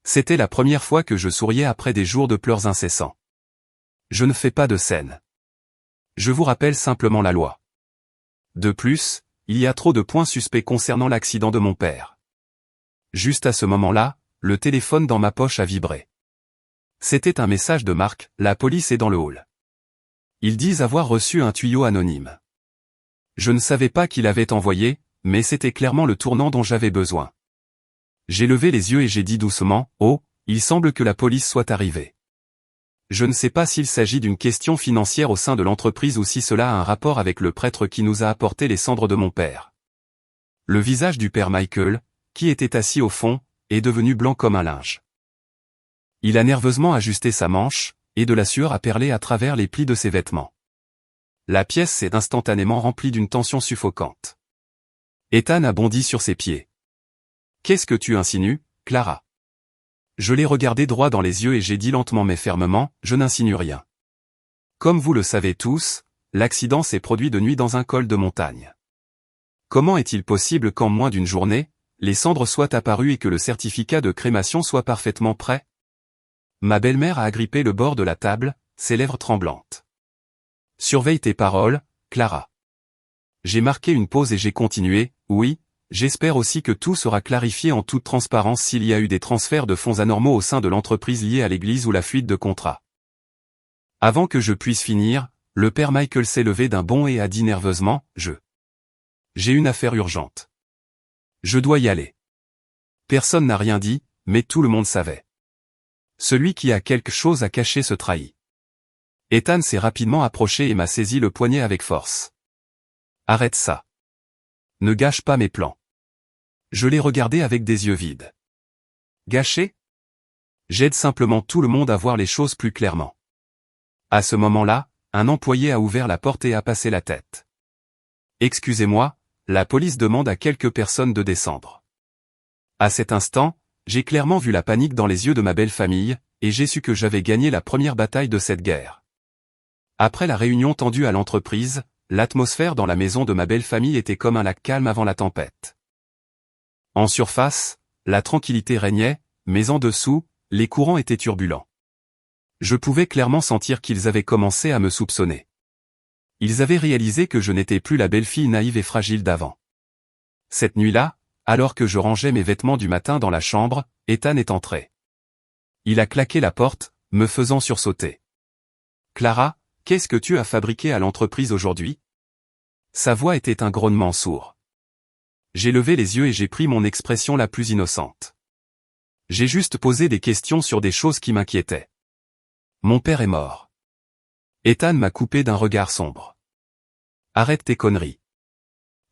C'était la première fois que je souriais après des jours de pleurs incessants. Je ne fais pas de scène. Je vous rappelle simplement la loi. De plus, il y a trop de points suspects concernant l'accident de mon père. Juste à ce moment-là, le téléphone dans ma poche a vibré. C'était un message de Marc, la police est dans le hall. Ils disent avoir reçu un tuyau anonyme. Je ne savais pas qui l'avait envoyé, mais c'était clairement le tournant dont j'avais besoin. J'ai levé les yeux et j'ai dit doucement, « Oh, il semble que la police soit arrivée. » Je ne sais pas s'il s'agit d'une question financière au sein de l'entreprise ou si cela a un rapport avec le prêtre qui nous a apporté les cendres de mon père. Le visage du père Michael, qui était assis au fond, est devenu blanc comme un linge. Il a nerveusement ajusté sa manche, et de la sueur a perlé à travers les plis de ses vêtements. La pièce s'est instantanément remplie d'une tension suffocante. Ethan a bondi sur ses pieds. « Qu'est-ce que tu insinues, Clara ?» Je l'ai regardé droit dans les yeux et j'ai dit lentement mais fermement, « Je n'insinue rien. Comme vous le savez tous, l'accident s'est produit de nuit dans un col de montagne. Comment est-il possible qu'en moins d'une journée, les cendres soient apparues et que le certificat de crémation soit parfaitement prêt ?» Ma belle-mère a agrippé le bord de la table, ses lèvres tremblantes. « Surveille tes paroles, Clara. » J'ai marqué une pause et j'ai continué, « Oui, j'espère aussi que tout sera clarifié en toute transparence s'il y a eu des transferts de fonds anormaux au sein de l'entreprise liée à l'église ou la fuite de contrats. » Avant que je puisse finir, le père Michael s'est levé d'un bond et a dit nerveusement, « J'ai une affaire urgente. Je dois y aller. » Personne n'a rien dit, mais tout le monde savait. Celui qui a quelque chose à cacher se trahit. Ethan s'est rapidement approché et m'a saisi le poignet avec force. « Arrête ça. Ne gâche pas mes plans. » Je l'ai regardé avec des yeux vides. « Gâcher ? J'aide simplement tout le monde à voir les choses plus clairement. » À ce moment-là, un employé a ouvert la porte et a passé la tête. « Excusez-moi, la police demande à quelques personnes de descendre. » À cet instant, j'ai clairement vu la panique dans les yeux de ma belle famille, et j'ai su que j'avais gagné la première bataille de cette guerre. Après la réunion tendue à l'entreprise, l'atmosphère dans la maison de ma belle famille était comme un lac calme avant la tempête. En surface, la tranquillité régnait, mais en dessous, les courants étaient turbulents. Je pouvais clairement sentir qu'ils avaient commencé à me soupçonner. Ils avaient réalisé que je n'étais plus la belle-fille naïve et fragile d'avant. Cette nuit-là, alors que je rangeais mes vêtements du matin dans la chambre, Ethan est entré. Il a claqué la porte, me faisant sursauter. « Clara, qu'est-ce que tu as fabriqué à l'entreprise aujourd'hui ?» Sa voix était un grognement sourd. J'ai levé les yeux et j'ai pris mon expression la plus innocente. J'ai juste posé des questions sur des choses qui m'inquiétaient. Mon père est mort. Ethan m'a coupé d'un regard sombre. Arrête tes conneries.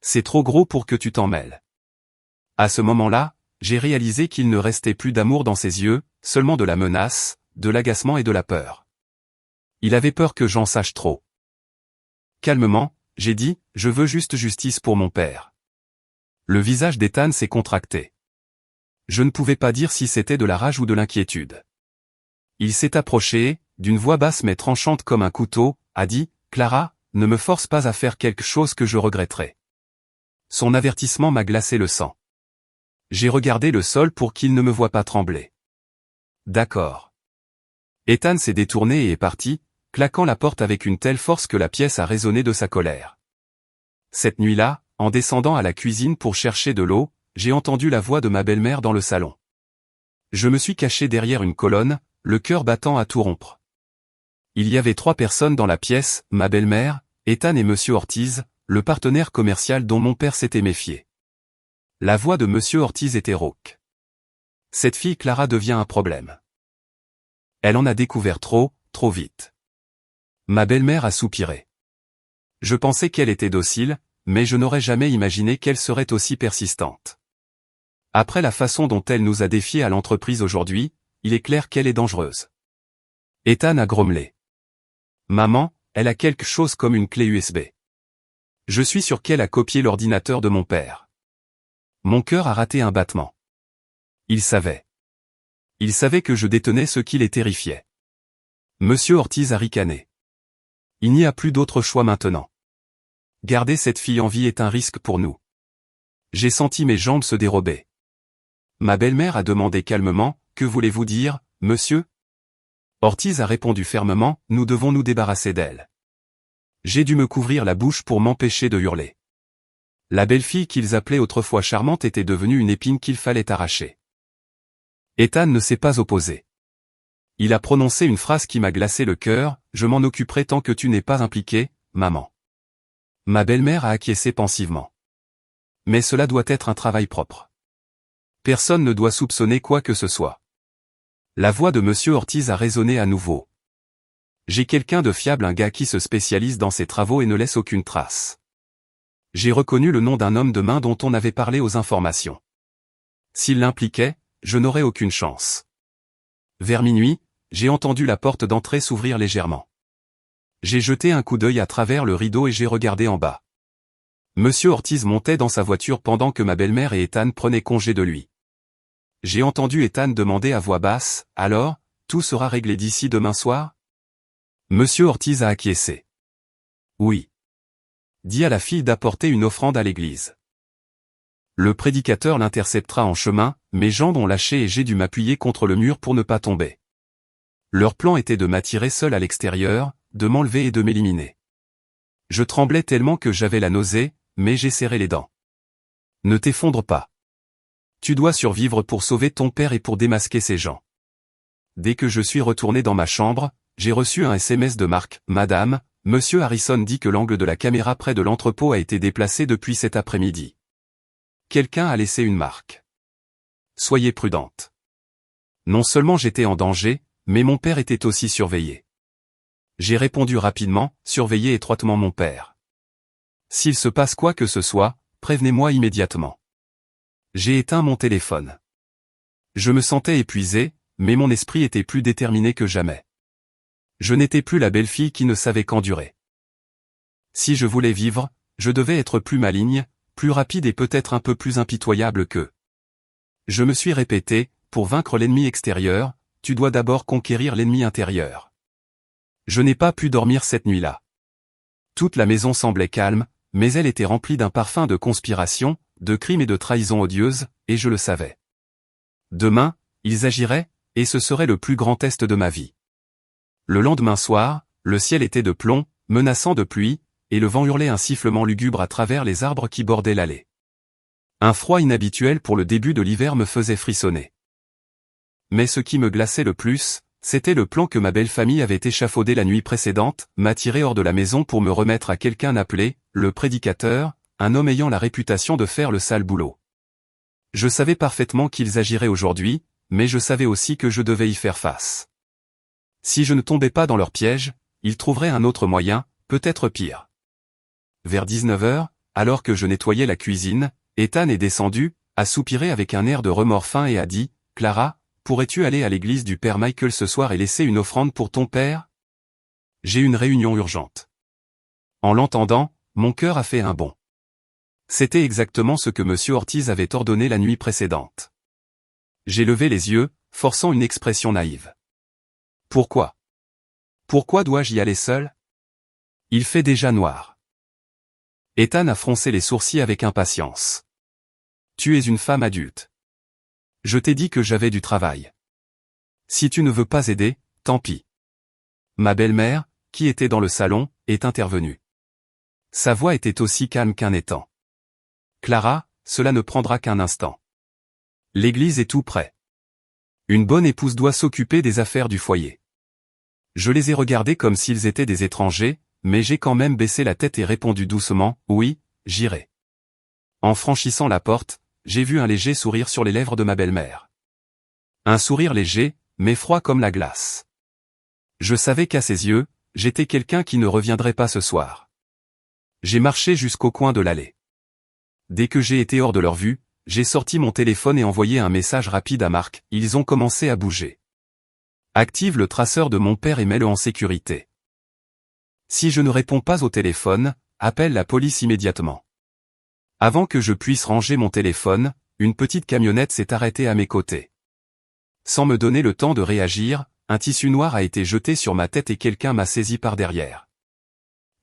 C'est trop gros pour que tu t'en mêles. À ce moment-là, j'ai réalisé qu'il ne restait plus d'amour dans ses yeux, seulement de la menace, de l'agacement et de la peur. Il avait peur que j'en sache trop. Calmement, j'ai dit, je veux juste justice pour mon père. Le visage d'Ethan s'est contracté. Je ne pouvais pas dire si c'était de la rage ou de l'inquiétude. Il s'est approché, d'une voix basse mais tranchante comme un couteau, a dit, « Clara, ne me force pas à faire quelque chose que je regretterai. » Son avertissement m'a glacé le sang. J'ai regardé le sol pour qu'il ne me voie pas trembler. D'accord. Ethan s'est détourné et est parti, claquant la porte avec une telle force que la pièce a résonné de sa colère. Cette nuit-là, en descendant à la cuisine pour chercher de l'eau, j'ai entendu la voix de ma belle-mère dans le salon. Je me suis caché derrière une colonne, le cœur battant à tout rompre. Il y avait 3 personnes dans la pièce, ma belle-mère, Ethan et Monsieur Ortiz, le partenaire commercial dont mon père s'était méfié. La voix de Monsieur Ortiz était rauque. Cette fille Clara devient un problème. Elle en a découvert trop vite. Ma belle-mère a soupiré. Je pensais qu'elle était docile, mais je n'aurais jamais imaginé qu'elle serait aussi persistante. Après la façon dont elle nous a défiés à l'entreprise aujourd'hui, il est clair qu'elle est dangereuse. Ethan a grommelé. Maman, elle a quelque chose comme une clé USB. Je suis sûr qu'elle a copié l'ordinateur de mon père. Mon cœur a raté un battement. Il savait. Il savait que je détenais ce qui les terrifiait. Monsieur Ortiz a ricané. Il n'y a plus d'autre choix maintenant. Garder cette fille en vie est un risque pour nous. J'ai senti mes jambes se dérober. Ma belle-mère a demandé calmement, « Que voulez-vous dire, monsieur ?» Ortiz a répondu fermement, « Nous devons nous débarrasser d'elle. » J'ai dû me couvrir la bouche pour m'empêcher de hurler. La belle-fille qu'ils appelaient autrefois charmante était devenue une épine qu'il fallait arracher. Ethan ne s'est pas opposé. Il a prononcé une phrase qui m'a glacé le cœur, « Je m'en occuperai tant que tu n'es pas impliqué, maman. » Ma belle-mère a acquiescé pensivement. Mais cela doit être un travail propre. Personne ne doit soupçonner quoi que ce soit. La voix de Monsieur Ortiz a résonné à nouveau. J'ai quelqu'un de fiable, un gars qui se spécialise dans ses travaux et ne laisse aucune trace. J'ai reconnu le nom d'un homme de main dont on avait parlé aux informations. S'il l'impliquait, je n'aurais aucune chance. Vers minuit, j'ai entendu la porte d'entrée s'ouvrir légèrement. J'ai jeté un coup d'œil à travers le rideau et j'ai regardé en bas. Monsieur Ortiz montait dans sa voiture pendant que ma belle-mère et Ethan prenaient congé de lui. J'ai entendu Ethan demander à voix basse, « Alors, tout sera réglé d'ici demain soir ?» Monsieur Ortiz a acquiescé. « Oui. » Dis à la fille d'apporter une offrande à l'église. Le prédicateur l'interceptera en chemin, mes jambes ont lâché et j'ai dû m'appuyer contre le mur pour ne pas tomber. Leur plan était de m'attirer seul à l'extérieur, de m'enlever et de m'éliminer. Je tremblais tellement que j'avais la nausée, mais j'ai serré les dents. Ne t'effondre pas. Tu dois survivre pour sauver ton père et pour démasquer ces gens. Dès que je suis retourné dans ma chambre, j'ai reçu un SMS de Marc. « Madame, Monsieur Harrison dit que l'angle de la caméra près de l'entrepôt a été déplacé depuis cet après-midi. Quelqu'un a laissé une marque. Soyez prudente. » Non seulement j'étais en danger, mais mon père était aussi surveillé. J'ai répondu rapidement, « Surveillez étroitement mon père. S'il se passe quoi que ce soit, prévenez-moi immédiatement. » J'ai éteint mon téléphone. Je me sentais épuisé, mais mon esprit était plus déterminé que jamais. Je n'étais plus la belle-fille qui ne savait qu'endurer. Si je voulais vivre, je devais être plus maligne, plus rapide et peut-être un peu plus impitoyable qu'eux. Je me suis répété, pour vaincre l'ennemi extérieur, tu dois d'abord conquérir l'ennemi intérieur. Je n'ai pas pu dormir cette nuit-là. Toute la maison semblait calme, mais elle était remplie d'un parfum de conspiration, de crimes et de trahisons odieuses, et je le savais. Demain, ils agiraient, et ce serait le plus grand test de ma vie. Le lendemain soir, le ciel était de plomb, menaçant de pluie, et le vent hurlait un sifflement lugubre à travers les arbres qui bordaient l'allée. Un froid inhabituel pour le début de l'hiver me faisait frissonner. Mais ce qui me glaçait le plus, c'était le plan que ma belle famille avait échafaudé la nuit précédente, m'attirer hors de la maison pour me remettre à quelqu'un appelé, le prédicateur, un homme ayant la réputation de faire le sale boulot. Je savais parfaitement qu'ils agiraient aujourd'hui, mais je savais aussi que je devais y faire face. Si je ne tombais pas dans leur piège, ils trouveraient un autre moyen, peut-être pire. Vers 19h, alors que je nettoyais la cuisine, Ethan est descendu, a soupiré avec un air de remords fin et a dit, « Clara, pourrais-tu aller à l'église du père Michael ce soir et laisser une offrande pour ton père ? J'ai une réunion urgente. » En l'entendant, mon cœur a fait un bond. C'était exactement ce que Monsieur Ortiz avait ordonné la nuit précédente. J'ai levé les yeux, forçant une expression naïve. Pourquoi ? Pourquoi dois-je y aller seul ? Il fait déjà noir. Ethan a froncé les sourcils avec impatience. Tu es une femme adulte. Je t'ai dit que j'avais du travail. Si tu ne veux pas aider, tant pis. Ma belle-mère, qui était dans le salon, est intervenue. Sa voix était aussi calme qu'un étang. Clara, cela ne prendra qu'un instant. L'église est tout près. Une bonne épouse doit s'occuper des affaires du foyer. Je les ai regardés comme s'ils étaient des étrangers, mais j'ai quand même baissé la tête et répondu doucement, oui, j'irai. En franchissant la porte, j'ai vu un léger sourire sur les lèvres de ma belle-mère. Un sourire léger, mais froid comme la glace. Je savais qu'à ses yeux, j'étais quelqu'un qui ne reviendrait pas ce soir. J'ai marché jusqu'au coin de l'allée. Dès que j'ai été hors de leur vue, j'ai sorti mon téléphone et envoyé un message rapide à Marc, ils ont commencé à bouger. Active le traceur de mon père et mets-le en sécurité. Si je ne réponds pas au téléphone, appelle la police immédiatement. Avant que je puisse ranger mon téléphone, une petite camionnette s'est arrêtée à mes côtés. Sans me donner le temps de réagir, un tissu noir a été jeté sur ma tête et quelqu'un m'a saisi par derrière.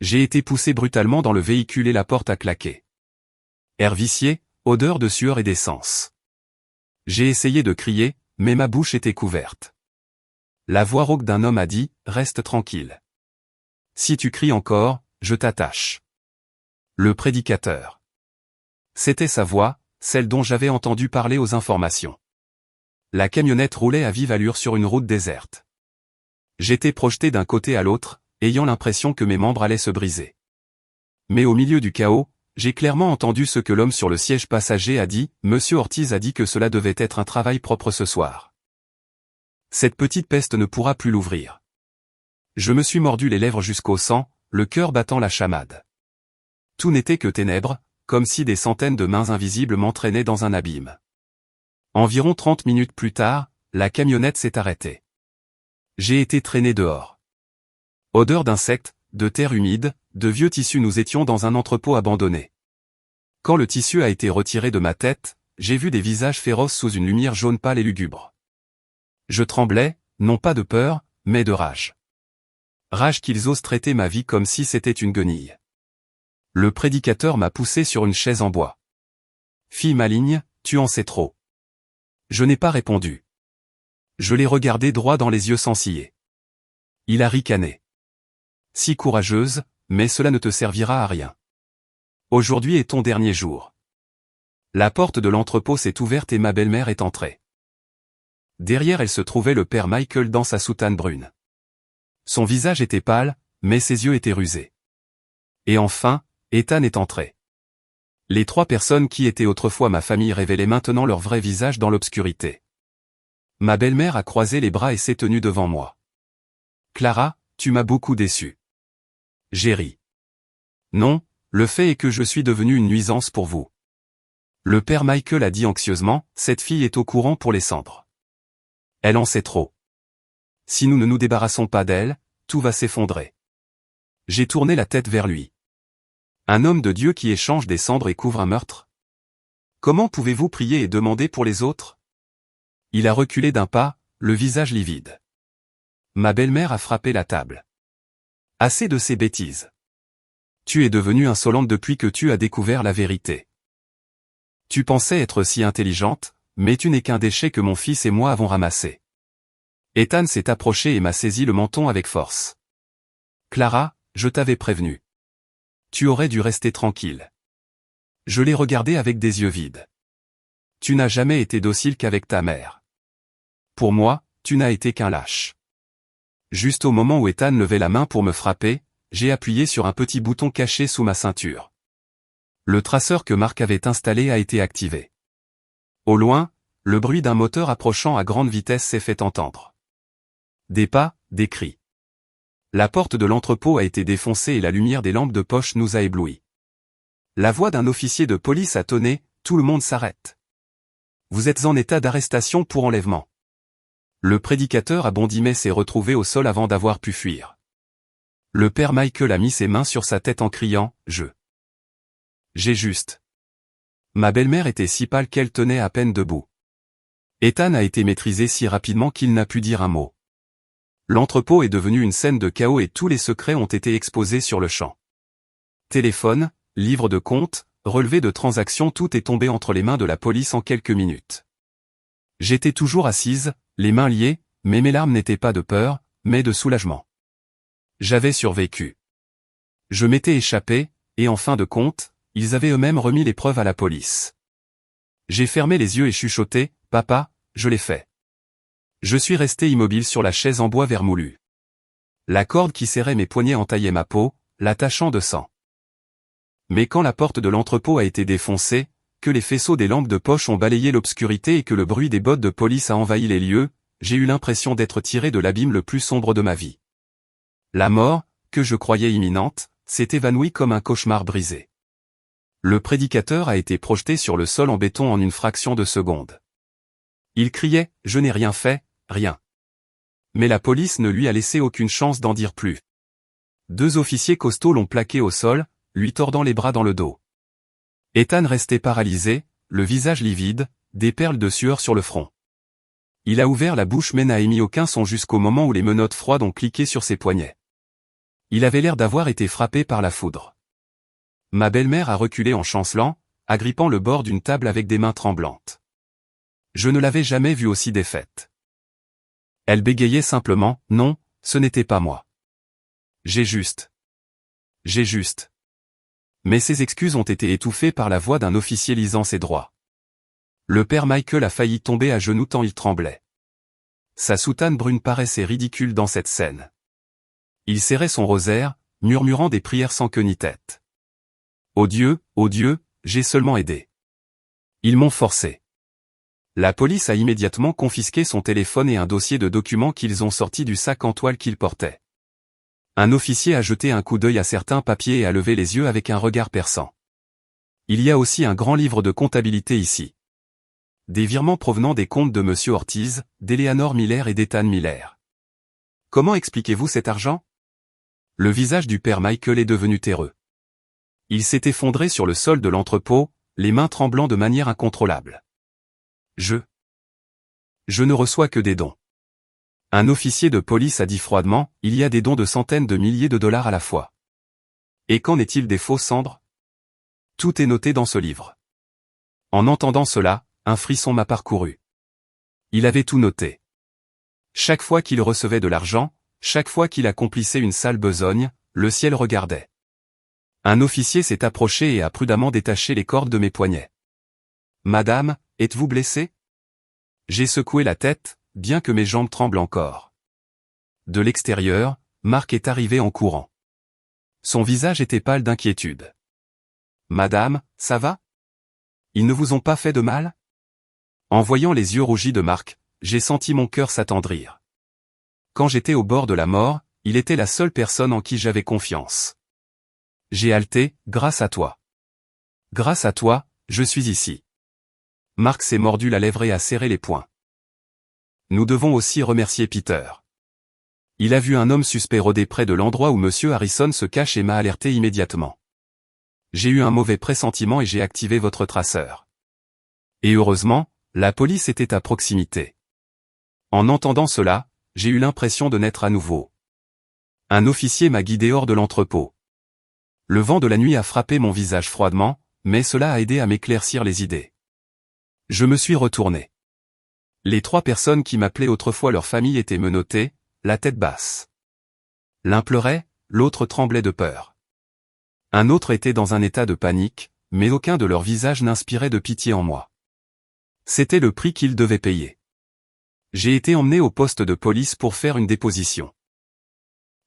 J'ai été poussé brutalement dans le véhicule et la porte a claqué. Air vicié, odeur de sueur et d'essence. J'ai essayé de crier, mais ma bouche était couverte. La voix rauque d'un homme a dit, « Reste tranquille. Si tu cries encore, je t'attache. » Le prédicateur. C'était sa voix, celle dont j'avais entendu parler aux informations. La camionnette roulait à vive allure sur une route déserte. J'étais projeté d'un côté à l'autre, ayant l'impression que mes membres allaient se briser. mais au milieu du chaos, j'ai clairement entendu ce que l'homme sur le siège passager a dit. Monsieur Ortiz a dit que cela devait être un travail propre ce soir. Cette petite peste ne pourra plus l'ouvrir. Je me suis mordu les lèvres jusqu'au sang, le cœur battant la chamade. Tout n'était que ténèbres, comme si des centaines de mains invisibles m'entraînaient dans un abîme. Environ 30 minutes plus tard, la camionnette s'est arrêtée. J'ai été traîné dehors. Odeur d'insectes, de terre humide, de vieux tissus. Nous étions dans un entrepôt abandonné. Quand le tissu a été retiré de ma tête, j'ai vu des visages féroces sous une lumière jaune pâle et lugubre. Je tremblais, non pas de peur, mais de rage. Rage qu'ils osent traiter ma vie comme si c'était une guenille. Le prédicateur m'a poussé sur une chaise en bois. Fille maligne, tu en sais trop. Je n'ai pas répondu. Je l'ai regardé droit dans les yeux sans ciller. Il a ricané. Si courageuse, mais cela ne te servira à rien. Aujourd'hui est ton dernier jour. La porte de l'entrepôt s'est ouverte et ma belle-mère est entrée. Derrière elle se trouvait le père Michael dans sa soutane brune. Son visage était pâle, mais ses yeux étaient rusés. Et enfin, Ethan est entré. Les trois personnes qui étaient autrefois ma famille révélaient maintenant leur vrai visage dans l'obscurité. Ma belle-mère a croisé les bras et s'est tenue devant moi. Clara, tu m'as beaucoup déçu. J'ai ri. Non, le fait est que je suis devenu une nuisance pour vous. Le père Michael a dit anxieusement, cette fille est au courant pour les cendres. Elle en sait trop. Si nous ne nous débarrassons pas d'elle, tout va s'effondrer. J'ai tourné la tête vers lui. Un homme de Dieu qui échange des cendres et couvre un meurtre? Comment pouvez-vous prier et demander pour les autres? Il a reculé d'un pas, le visage livide. Ma belle-mère a frappé la table. Assez de ces bêtises. Tu es devenue insolente depuis que tu as découvert la vérité. Tu pensais être si intelligente, mais tu n'es qu'un déchet que mon fils et moi avons ramassé. Ethan s'est approché et m'a saisi le menton avec force. Clara, je t'avais prévenu. Tu aurais dû rester tranquille. Je l'ai regardé avec des yeux vides. Tu n'as jamais été docile qu'avec ta mère. Pour moi, tu n'as été qu'un lâche. Juste au moment où Ethan levait la main pour me frapper, j'ai appuyé sur un petit bouton caché sous ma ceinture. Le traceur que Marc avait installé a été activé. Au loin, le bruit d'un moteur approchant à grande vitesse s'est fait entendre. Des pas, des cris. La porte de l'entrepôt a été défoncée et la lumière des lampes de poche nous a éblouis. La voix d'un officier de police a tonné, tout le monde s'arrête. Vous êtes en état d'arrestation pour enlèvement. Le prédicateur a bondi mais s'est retrouvé au sol avant d'avoir pu fuir. Le père Michael a mis ses mains sur sa tête en criant, J'ai juste. Ma belle-mère était si pâle qu'elle tenait à peine debout. Ethan a été maîtrisé si rapidement qu'il n'a pu dire un mot. L'entrepôt est devenu une scène de chaos et tous les secrets ont été exposés sur le champ. Téléphone, livre de compte, relevé de transactions, tout est tombé entre les mains de la police en quelques minutes. J'étais toujours assise, les mains liées, mais mes larmes n'étaient pas de peur, mais de soulagement. J'avais survécu. Je m'étais échappé, et en fin de compte, ils avaient eux-mêmes remis les preuves à la police. J'ai fermé les yeux et chuchoté, « Papa, je l'ai fait. » Je suis resté immobile sur la chaise en bois vermoulu. La corde qui serrait mes poignets entaillait ma peau, la tachant de sang. Mais quand la porte de l'entrepôt a été défoncée, que les faisceaux des lampes de poche ont balayé l'obscurité et que le bruit des bottes de police a envahi les lieux, j'ai eu l'impression d'être tiré de l'abîme le plus sombre de ma vie. La mort, que je croyais imminente, s'est évanouie comme un cauchemar brisé. Le prédicateur a été projeté sur le sol en béton en une fraction de seconde. Il criait, « Je n'ai rien fait, rien. » Mais la police ne lui a laissé aucune chance d'en dire plus. Deux officiers costauds l'ont plaqué au sol, lui tordant les bras dans le dos. Ethan restait paralysé, le visage livide, des perles de sueur sur le front. Il a ouvert la bouche mais n'a émis aucun son jusqu'au moment où les menottes froides ont cliqué sur ses poignets. Il avait l'air d'avoir été frappé par la foudre. Ma belle-mère a reculé en chancelant, agrippant le bord d'une table avec des mains tremblantes. Je ne l'avais jamais vue aussi défaite. Elle bégayait simplement, « Non, ce n'était pas moi. J'ai juste. » Mais ses excuses ont été étouffées par la voix d'un officier lisant ses droits. Le père Michael a failli tomber à genoux tant il tremblait. Sa soutane brune paraissait ridicule dans cette scène. Il serrait son rosaire, murmurant des prières sans queue ni tête. Oh Dieu, j'ai seulement aidé. Ils m'ont forcé. La police a immédiatement confisqué son téléphone et un dossier de documents qu'ils ont sortis du sac en toile qu'il portait. Un officier a jeté un coup d'œil à certains papiers et a levé les yeux avec un regard perçant. Il y a aussi un grand livre de comptabilité ici. Des virements provenant des comptes de Monsieur Ortiz, d'Eleanor Miller et d'Ethan Miller. Comment expliquez-vous cet argent? Le visage du père Michael est devenu terreux. Il s'est effondré sur le sol de l'entrepôt, les mains tremblant de manière incontrôlable. Je ne reçois que des dons. Un officier de police a dit froidement, il y a des dons de centaines de milliers de dollars à la fois. Et qu'en est-il des faux cendres? Tout est noté dans ce livre. En entendant cela, un frisson m'a parcouru. Il avait tout noté. Chaque fois qu'il recevait de l'argent, chaque fois qu'il accomplissait une sale besogne, le ciel regardait. Un officier s'est approché et a prudemment détaché les cordes de mes poignets. Madame, êtes-vous blessée? J'ai secoué la tête, bien que mes jambes tremblent encore. De l'extérieur, Marc est arrivé en courant. Son visage était pâle d'inquiétude. Madame, ça va? Ils ne vous ont pas fait de mal? En voyant les yeux rougis de Marc, j'ai senti mon cœur s'attendrir. Quand j'étais au bord de la mort, il était la seule personne en qui j'avais confiance. J'ai halté, grâce à toi. Grâce à toi, je suis ici. Marc s'est mordu la lèvre et a serré les poings. Nous devons aussi remercier Peter. Il a vu un homme suspect rôder près de l'endroit où Monsieur Harrison se cache et m'a alerté immédiatement. J'ai eu un mauvais pressentiment et j'ai activé votre traceur. Et heureusement, la police était à proximité. En entendant cela, j'ai eu l'impression de naître à nouveau. Un officier m'a guidé hors de l'entrepôt. Le vent de la nuit a frappé mon visage froidement, mais cela a aidé à m'éclaircir les idées. Je me suis retourné. Les 3 personnes qui m'appelaient autrefois leur famille étaient menottées, la tête basse. L'un pleurait, l'autre tremblait de peur. Un autre était dans un état de panique, mais aucun de leurs visages n'inspirait de pitié en moi. C'était le prix qu'ils devaient payer. J'ai été emmené au poste de police pour faire une déposition.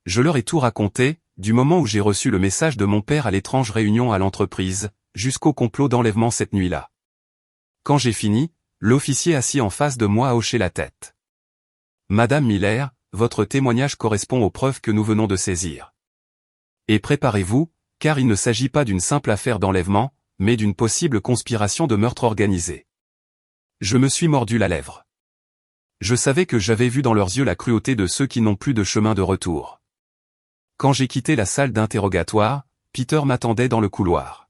Je leur ai tout raconté, du moment où j'ai reçu le message de mon père à l'étrange réunion à l'entreprise, jusqu'au complot d'enlèvement cette nuit-là. Quand j'ai fini, l'officier assis en face de moi a hoché la tête. Madame Miller, votre témoignage correspond aux preuves que nous venons de saisir. Et préparez-vous, car il ne s'agit pas d'une simple affaire d'enlèvement, mais d'une possible conspiration de meurtre organisé. Je me suis mordu la lèvre. Je savais que j'avais vu dans leurs yeux la cruauté de ceux qui n'ont plus de chemin de retour. Quand j'ai quitté la salle d'interrogatoire, Peter m'attendait dans le couloir.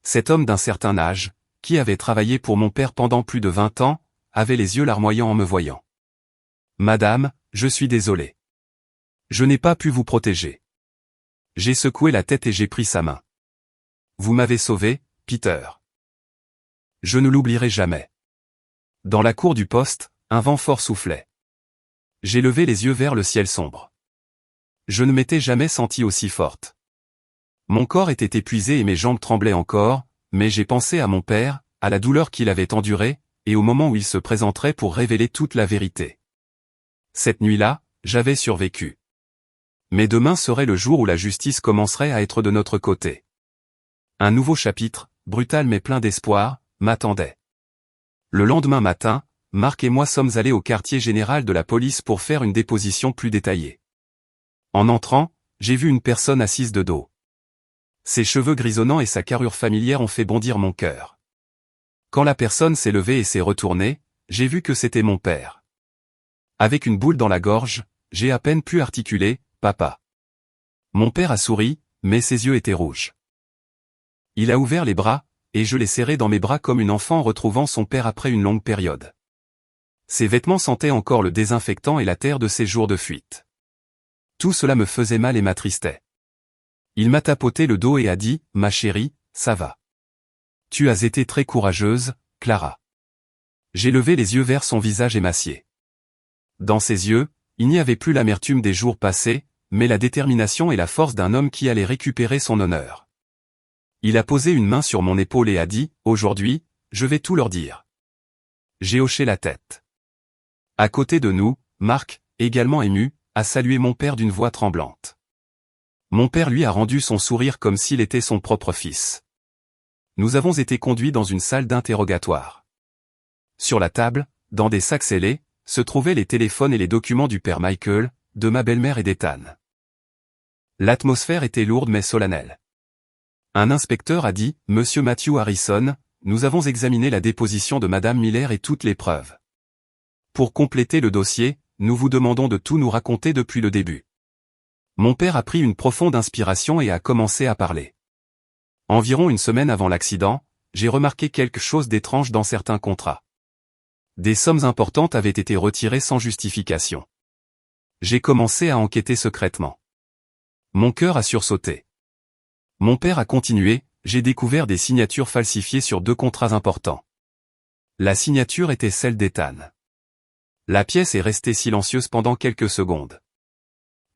Cet homme d'un certain âge, qui avait travaillé pour mon père pendant plus de 20 ans, avait les yeux larmoyants en me voyant. Madame, je suis désolé. Je n'ai pas pu vous protéger. J'ai secoué la tête et j'ai pris sa main. Vous m'avez sauvé, Peter. Je ne l'oublierai jamais. Dans la cour du poste, un vent fort soufflait. J'ai levé les yeux vers le ciel sombre. Je ne m'étais jamais senti aussi forte. Mon corps était épuisé et mes jambes tremblaient encore, mais j'ai pensé à mon père, à la douleur qu'il avait endurée, et au moment où il se présenterait pour révéler toute la vérité. Cette nuit-là, j'avais survécu. Mais demain serait le jour où la justice commencerait à être de notre côté. Un nouveau chapitre, brutal mais plein d'espoir, m'attendait. Le lendemain matin, Marc et moi sommes allés au quartier général de la police pour faire une déposition plus détaillée. En entrant, j'ai vu une personne assise de dos. Ses cheveux grisonnants et sa carrure familière ont fait bondir mon cœur. Quand la personne s'est levée et s'est retournée, j'ai vu que c'était mon père. Avec une boule dans la gorge, j'ai à peine pu articuler « Papa ». Mon père a souri, mais ses yeux étaient rouges. Il a ouvert les bras, et je l'ai serré dans mes bras comme une enfant retrouvant son père après une longue période. Ses vêtements sentaient encore le désinfectant et la terre de ses jours de fuite. Tout cela me faisait mal et m'attristait. Il m'a tapoté le dos et a dit « Ma chérie, ça va. Tu as été très courageuse, Clara. » J'ai levé les yeux vers son visage émacié. Dans ses yeux, il n'y avait plus l'amertume des jours passés, mais la détermination et la force d'un homme qui allait récupérer son honneur. Il a posé une main sur mon épaule et a dit « Aujourd'hui, je vais tout leur dire. » J'ai hoché la tête. À côté de nous, Marc, également ému, a salué mon père d'une voix tremblante. Mon père lui a rendu son sourire comme s'il était son propre fils. Nous avons été conduits dans une salle d'interrogatoire. Sur la table, dans des sacs scellés, se trouvaient les téléphones et les documents du père Michael, de ma belle-mère et d'Ethan. L'atmosphère était lourde mais solennelle. Un inspecteur a dit, « Monsieur Matthew Harrison, nous avons examiné la déposition de Madame Miller et toutes les preuves. Pour compléter le dossier, nous vous demandons de tout nous raconter depuis le début. » Mon père a pris une profonde inspiration et a commencé à parler. Environ une semaine avant l'accident, j'ai remarqué quelque chose d'étrange dans certains contrats. Des sommes importantes avaient été retirées sans justification. J'ai commencé à enquêter secrètement. Mon cœur a sursauté. Mon père a continué, j'ai découvert des signatures falsifiées sur 2 contrats importants. La signature était celle d'Ethan. La pièce est restée silencieuse pendant quelques secondes.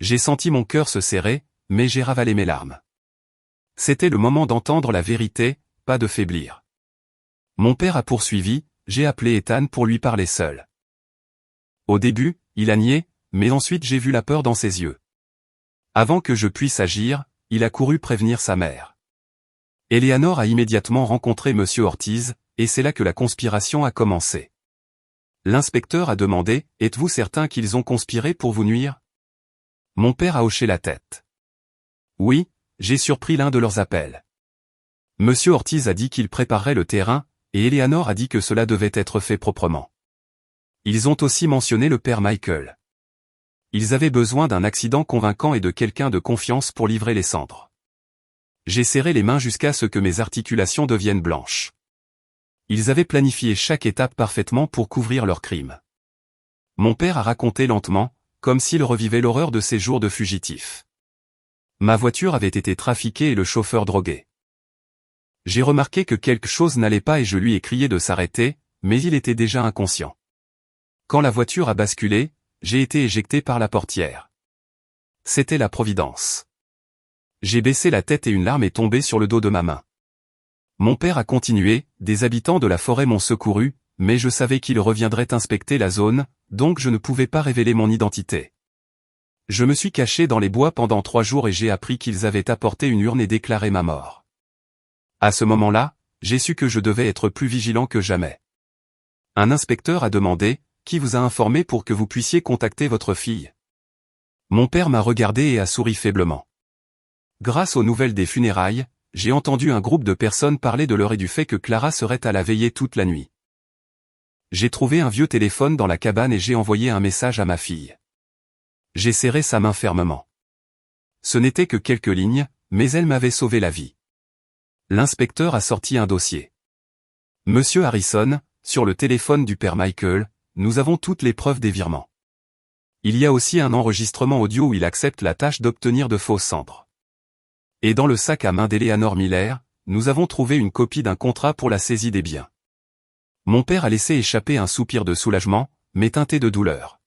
J'ai senti mon cœur se serrer, mais j'ai ravalé mes larmes. C'était le moment d'entendre la vérité, pas de faiblir. Mon père a poursuivi, j'ai appelé Ethan pour lui parler seul. Au début, il a nié, mais ensuite j'ai vu la peur dans ses yeux. Avant que je puisse agir, il a couru prévenir sa mère. Eleanor a immédiatement rencontré Monsieur Ortiz, et c'est là que la conspiration a commencé. L'inspecteur a demandé, « Êtes-vous certain qu'ils ont conspiré pour vous nuire ?» Mon père a hoché la tête. Oui, j'ai surpris l'un de leurs appels. Monsieur Ortiz a dit qu'il préparerait le terrain, et Eleanor a dit que cela devait être fait proprement. Ils ont aussi mentionné le père Michael. Ils avaient besoin d'un accident convaincant et de quelqu'un de confiance pour livrer les cendres. J'ai serré les mains jusqu'à ce que mes articulations deviennent blanches. Ils avaient planifié chaque étape parfaitement pour couvrir leur crime. Mon père a raconté lentement, comme s'il revivait l'horreur de ses jours de fugitif. Ma voiture avait été trafiquée et le chauffeur drogué. J'ai remarqué que quelque chose n'allait pas et je lui ai crié de s'arrêter, mais il était déjà inconscient. Quand la voiture a basculé, j'ai été éjecté par la portière. C'était la providence. J'ai baissé la tête et une larme est tombée sur le dos de ma main. Mon père a continué, des habitants de la forêt m'ont secouru, mais je savais qu'ils reviendraient inspecter la zone, donc je ne pouvais pas révéler mon identité. Je me suis caché dans les bois pendant 3 jours et j'ai appris qu'ils avaient apporté une urne et déclaré ma mort. À ce moment-là, j'ai su que je devais être plus vigilant que jamais. Un inspecteur a demandé, « Qui vous a informé pour que vous puissiez contacter votre fille ?» Mon père m'a regardé et a souri faiblement. Grâce aux nouvelles des funérailles, j'ai entendu un groupe de personnes parler de l'heure et du fait que Clara serait à la veillée toute la nuit. J'ai trouvé un vieux téléphone dans la cabane et j'ai envoyé un message à ma fille. J'ai serré sa main fermement. Ce n'était que quelques lignes, mais elle m'avait sauvé la vie. L'inspecteur a sorti un dossier. Monsieur Harrison, sur le téléphone du père Michael, nous avons toutes les preuves des virements. Il y a aussi un enregistrement audio où il accepte la tâche d'obtenir de fausses cendres. Et dans le sac à main d'Eleanor Miller, nous avons trouvé une copie d'un contrat pour la saisie des biens. Mon père a laissé échapper un soupir de soulagement, mais teinté de douleur.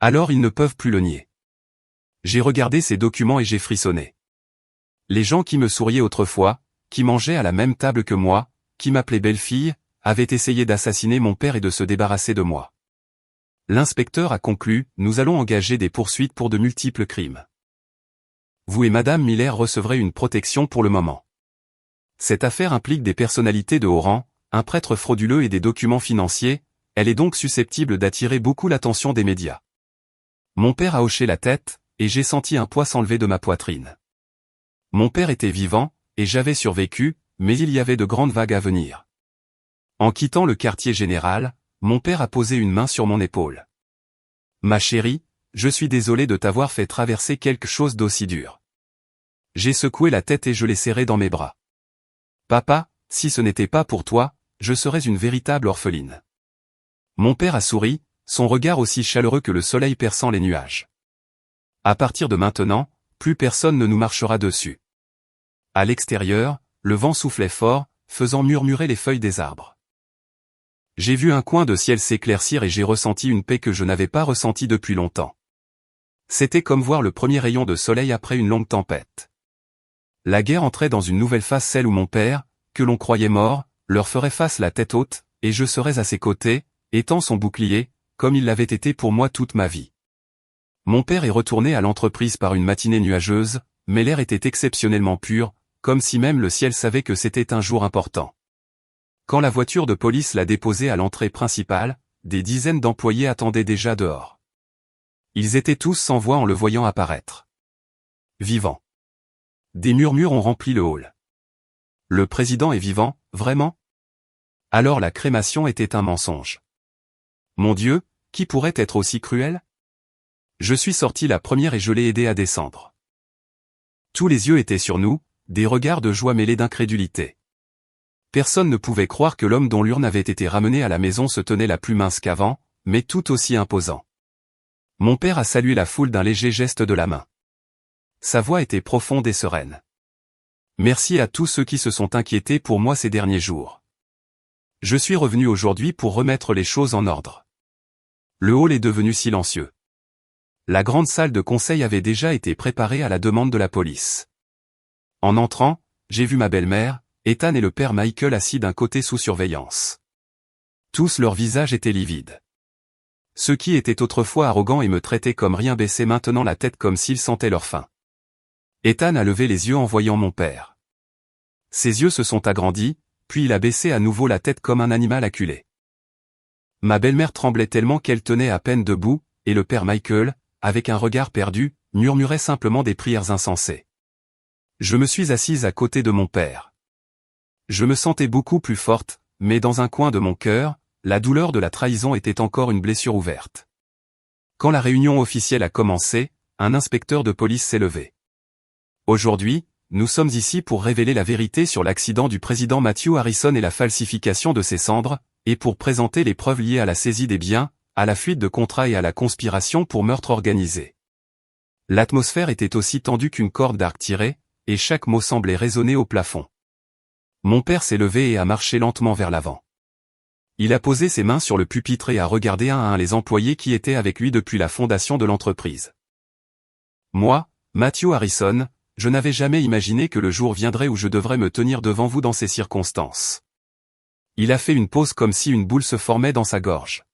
Alors ils ne peuvent plus le nier. J'ai regardé ces documents et j'ai frissonné. Les gens qui me souriaient autrefois, qui mangeaient à la même table que moi, qui m'appelaient belle-fille, avaient essayé d'assassiner mon père et de se débarrasser de moi. L'inspecteur a conclu, nous allons engager des poursuites pour de multiples crimes. Vous et Madame Miller recevrez une protection pour le moment. Cette affaire implique des personnalités de haut rang, un prêtre frauduleux et des documents financiers, elle est donc susceptible d'attirer beaucoup l'attention des médias. Mon père a hoché la tête, et j'ai senti un poids s'enlever de ma poitrine. Mon père était vivant, et j'avais survécu, mais il y avait de grandes vagues à venir. En quittant le quartier général, mon père a posé une main sur mon épaule. Ma chérie, je suis désolé de t'avoir fait traverser quelque chose d'aussi dur. J'ai secoué la tête et je l'ai serré dans mes bras. Papa, si ce n'était pas pour toi, je serais une véritable orpheline. Mon père a souri, son regard aussi chaleureux que le soleil perçant les nuages. À partir de maintenant, plus personne ne nous marchera dessus. À l'extérieur, le vent soufflait fort, faisant murmurer les feuilles des arbres. J'ai vu un coin de ciel s'éclaircir et j'ai ressenti une paix que je n'avais pas ressentie depuis longtemps. C'était comme voir le premier rayon de soleil après une longue tempête. La guerre entrait dans une nouvelle phase, celle où mon père, que l'on croyait mort, leur ferait face la tête haute, et je serais à ses côtés, étant son bouclier, comme il l'avait été pour moi toute ma vie. Mon père est retourné à l'entreprise par une matinée nuageuse, mais l'air était exceptionnellement pur, comme si même le ciel savait que c'était un jour important. Quand la voiture de police l'a déposé à l'entrée principale, des dizaines d'employés attendaient déjà dehors. Ils étaient tous sans voix en le voyant apparaître. Vivant. Des murmures ont rempli le hall. Le président est vivant, vraiment? Alors la crémation était un mensonge. Mon Dieu, qui pourrait être aussi cruel? Je suis sorti la première et je l'ai aidé à descendre. Tous les yeux étaient sur nous, des regards de joie mêlés d'incrédulité. Personne ne pouvait croire que l'homme dont l'urne avait été ramené à la maison se tenait la plus mince qu'avant, mais tout aussi imposant. Mon père a salué la foule d'un léger geste de la main. Sa voix était profonde et sereine. Merci à tous ceux qui se sont inquiétés pour moi ces derniers jours. Je suis revenu aujourd'hui pour remettre les choses en ordre. Le hall est devenu silencieux. La grande salle de conseil avait déjà été préparée à la demande de la police. En entrant, j'ai vu ma belle-mère, Ethan et le père Michael assis d'un côté sous surveillance. Tous leurs visages étaient livides. Ceux qui étaient autrefois arrogants et me traitaient comme rien baissaient maintenant la tête comme s'ils sentaient leur faim. Ethan a levé les yeux en voyant mon père. Ses yeux se sont agrandis, puis il a baissé à nouveau la tête comme un animal acculé. Ma belle-mère tremblait tellement qu'elle tenait à peine debout, et le père Michael, avec un regard perdu, murmurait simplement des prières insensées. Je me suis assise à côté de mon père. Je me sentais beaucoup plus forte, mais dans un coin de mon cœur, la douleur de la trahison était encore une blessure ouverte. Quand la réunion officielle a commencé, un inspecteur de police s'est levé. Aujourd'hui, nous sommes ici pour révéler la vérité sur l'accident du président Matthew Harrison et la falsification de ses cendres, et pour présenter les preuves liées à la saisie des biens, à la fuite de contrats et à la conspiration pour meurtre organisé. L'atmosphère était aussi tendue qu'une corde d'arc tirée, et chaque mot semblait résonner au plafond. Mon père s'est levé et a marché lentement vers l'avant. Il a posé ses mains sur le pupitre et a regardé un à un les employés qui étaient avec lui depuis la fondation de l'entreprise. Moi, Matthew Harrison, je n'avais jamais imaginé que le jour viendrait où je devrais me tenir devant vous dans ces circonstances. Il a fait une pause comme si une boule se formait dans sa gorge.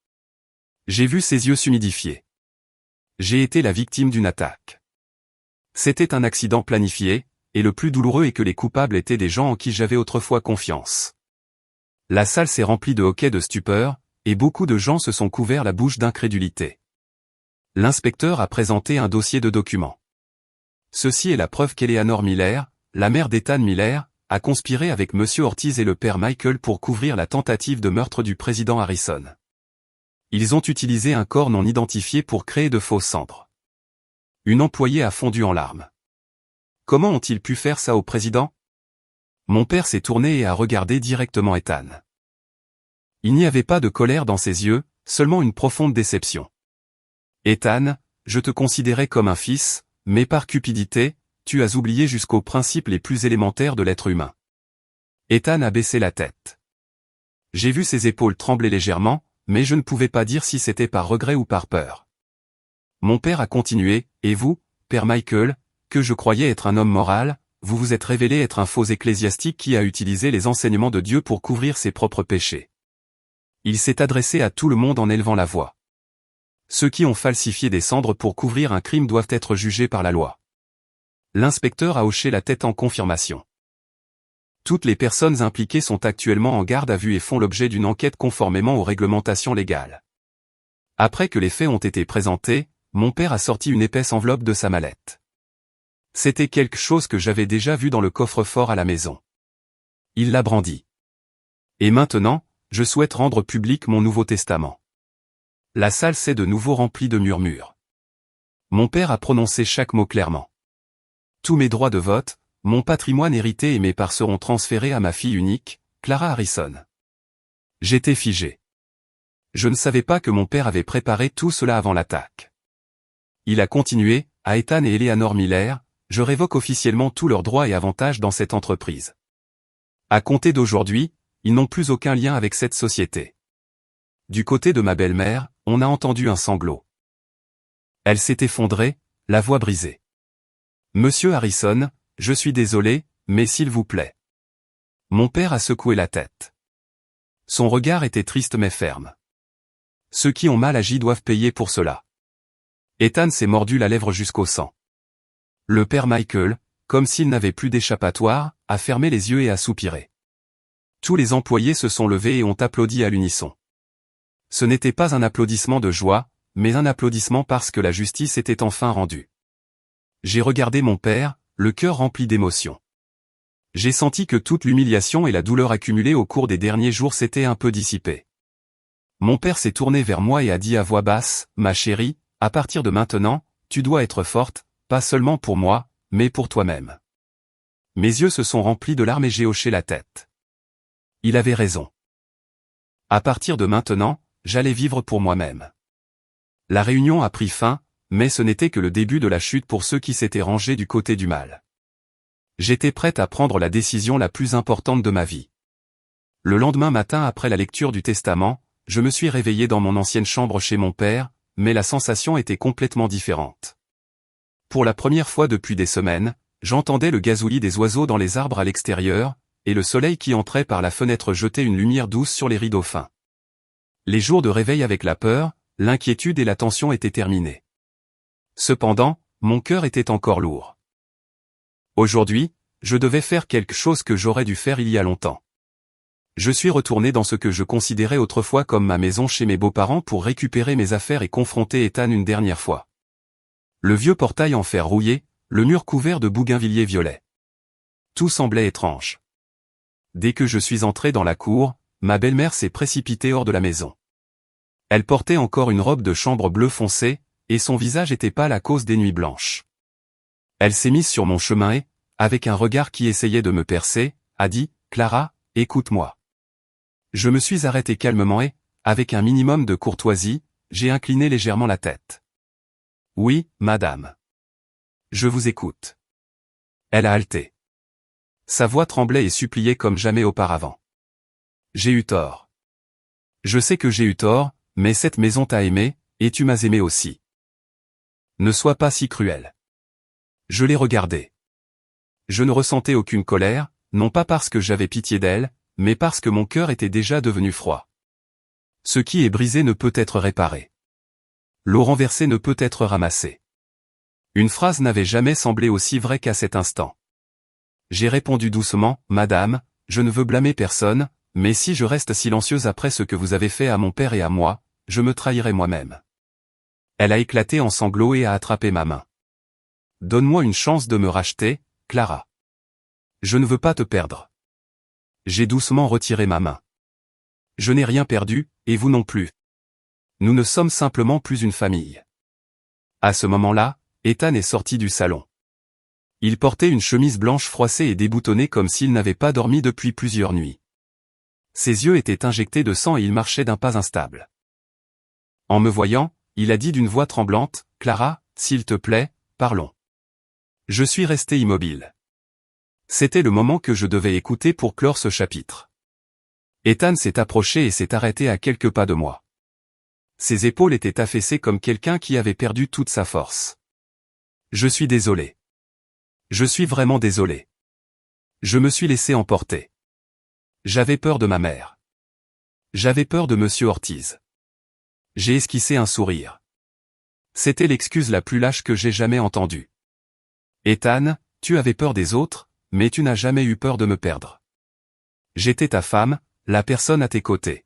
J'ai vu ses yeux s'humidifier. J'ai été la victime d'une attaque. C'était un accident planifié, et le plus douloureux est que les coupables étaient des gens en qui j'avais autrefois confiance. La salle s'est remplie de hoquets de stupeur, et beaucoup de gens se sont couverts la bouche d'incrédulité. L'inspecteur a présenté un dossier de documents. Ceci est la preuve qu'Eleanor Miller, la mère d'Ethan Miller, a conspiré avec M. Ortiz et le père Michael pour couvrir la tentative de meurtre du président Harrison. Ils ont utilisé un corps non identifié pour créer de fausses cendres. Une employée a fondu en larmes. Comment ont-ils pu faire ça au président? Mon père s'est tourné et a regardé directement Ethan. Il n'y avait pas de colère dans ses yeux, seulement une profonde déception. Ethan, je te considérais comme un fils, mais par cupidité, tu as oublié jusqu'aux principes les plus élémentaires de l'être humain. Ethan a baissé la tête. J'ai vu ses épaules trembler légèrement, mais je ne pouvais pas dire si c'était par regret ou par peur. Mon père a continué, et vous, père Michael, que je croyais être un homme moral, vous vous êtes révélé être un faux ecclésiastique qui a utilisé les enseignements de Dieu pour couvrir ses propres péchés. Il s'est adressé à tout le monde en élevant la voix. Ceux qui ont falsifié des cendres pour couvrir un crime doivent être jugés par la loi. L'inspecteur a hoché la tête en confirmation. Toutes les personnes impliquées sont actuellement en garde à vue et font l'objet d'une enquête conformément aux réglementations légales. Après que les faits ont été présentés, mon père a sorti une épaisse enveloppe de sa mallette. C'était quelque chose que j'avais déjà vu dans le coffre-fort à la maison. Il l'a brandi. Et maintenant, je souhaite rendre public mon Nouveau Testament. La salle s'est de nouveau remplie de murmures. Mon père a prononcé chaque mot clairement. Tous mes droits de vote, mon patrimoine hérité et mes parts seront transférés à ma fille unique, Clara Harrison. J'étais figé. Je ne savais pas que mon père avait préparé tout cela avant l'attaque. Il a continué, à Ethan et Eleanor Miller, je révoque officiellement tous leurs droits et avantages dans cette entreprise. À compter d'aujourd'hui, ils n'ont plus aucun lien avec cette société. Du côté de ma belle-mère, on a entendu un sanglot. Elle s'est effondrée, la voix brisée. Monsieur Harrison, je suis désolé, mais s'il vous plaît. Mon père a secoué la tête. Son regard était triste mais ferme. Ceux qui ont mal agi doivent payer pour cela. Ethan s'est mordu la lèvre jusqu'au sang. Le père Michael, comme s'il n'avait plus d'échappatoire, a fermé les yeux et a soupiré. Tous les employés se sont levés et ont applaudi à l'unisson. Ce n'était pas un applaudissement de joie, mais un applaudissement parce que la justice était enfin rendue. J'ai regardé mon père, le cœur rempli d'émotion. J'ai senti que toute l'humiliation et la douleur accumulée au cours des derniers jours s'étaient un peu dissipées. Mon père s'est tourné vers moi et a dit à voix basse, « Ma chérie, à partir de maintenant, tu dois être forte, pas seulement pour moi, mais pour toi-même. » Mes yeux se sont remplis de larmes et j'ai hoché la tête. Il avait raison. À partir de maintenant, j'allais vivre pour moi-même. La réunion a pris fin, mais ce n'était que le début de la chute pour ceux qui s'étaient rangés du côté du mal. J'étais prête à prendre la décision la plus importante de ma vie. Le lendemain matin après la lecture du testament, je me suis réveillé dans mon ancienne chambre chez mon père, mais la sensation était complètement différente. Pour la première fois depuis des semaines, j'entendais le gazouillis des oiseaux dans les arbres à l'extérieur, et le soleil qui entrait par la fenêtre jetait une lumière douce sur les rideaux fins. Les jours de réveil avec la peur, l'inquiétude et la tension étaient terminés. Cependant, mon cœur était encore lourd. Aujourd'hui, je devais faire quelque chose que j'aurais dû faire il y a longtemps. Je suis retourné dans ce que je considérais autrefois comme ma maison chez mes beaux-parents pour récupérer mes affaires et confronter Ethan une dernière fois. Le vieux portail en fer rouillé, le mur couvert de bougainvilliers violets. Tout semblait étrange. Dès que je suis entré dans la cour, ma belle-mère s'est précipitée hors de la maison. Elle portait encore une robe de chambre bleu foncé, et son visage était pâle à cause des nuits blanches. Elle s'est mise sur mon chemin et, avec un regard qui essayait de me percer, a dit, « Clara, écoute-moi. » Je me suis arrêté calmement et, avec un minimum de courtoisie, j'ai incliné légèrement la tête. « Oui, madame. Je vous écoute. » Elle a halté. Sa voix tremblait et suppliait comme jamais auparavant. « J'ai eu tort. Je sais que j'ai eu tort, mais cette maison t'a aimé, et tu m'as aimé aussi. Ne sois pas si cruel. » Je l'ai regardée. Je ne ressentais aucune colère, non pas parce que j'avais pitié d'elle, mais parce que mon cœur était déjà devenu froid. Ce qui est brisé ne peut être réparé. L'eau renversée ne peut être ramassée. Une phrase n'avait jamais semblé aussi vraie qu'à cet instant. J'ai répondu doucement, « Madame, je ne veux blâmer personne, mais si je reste silencieuse après ce que vous avez fait à mon père et à moi, je me trahirai moi-même. » Elle a éclaté en sanglots et a attrapé ma main. « Donne-moi une chance de me racheter, Clara. Je ne veux pas te perdre. » J'ai doucement retiré ma main. Je n'ai rien perdu, et vous non plus. Nous ne sommes simplement plus une famille. À ce moment-là, Ethan est sorti du salon. Il portait une chemise blanche froissée et déboutonnée comme s'il n'avait pas dormi depuis plusieurs nuits. Ses yeux étaient injectés de sang et il marchait d'un pas instable. En me voyant, il a dit d'une voix tremblante, « Clara, s'il te plaît, parlons. » Je suis resté immobile. C'était le moment que je devais écouter pour clore ce chapitre. Ethan s'est approché et s'est arrêté à quelques pas de moi. Ses épaules étaient affaissées comme quelqu'un qui avait perdu toute sa force. « Je suis désolé. Je suis vraiment désolé. Je me suis laissé emporter. J'avais peur de ma mère. J'avais peur de Monsieur Ortiz. » J'ai esquissé un sourire. C'était l'excuse la plus lâche que j'ai jamais entendue. « Ethan, tu avais peur des autres, mais tu n'as jamais eu peur de me perdre. J'étais ta femme, la personne à tes côtés. »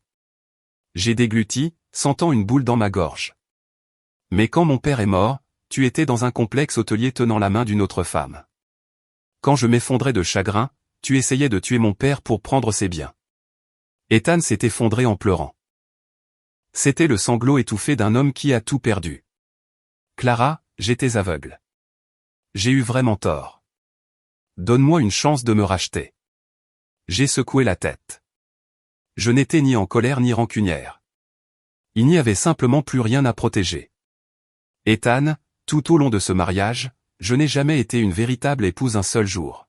J'ai dégluti, sentant une boule dans ma gorge. « Mais quand mon père est mort, tu étais dans un complexe hôtelier tenant la main d'une autre femme. Quand je m'effondrais de chagrin, tu essayais de tuer mon père pour prendre ses biens. » Ethan s'est effondré en pleurant. C'était le sanglot étouffé d'un homme qui a tout perdu. « Clara, j'étais aveugle. J'ai eu vraiment tort. Donne-moi une chance de me racheter. » J'ai secoué la tête. Je n'étais ni en colère ni rancunière. Il n'y avait simplement plus rien à protéger. « Ethan, tout au long de ce mariage, je n'ai jamais été une véritable épouse un seul jour.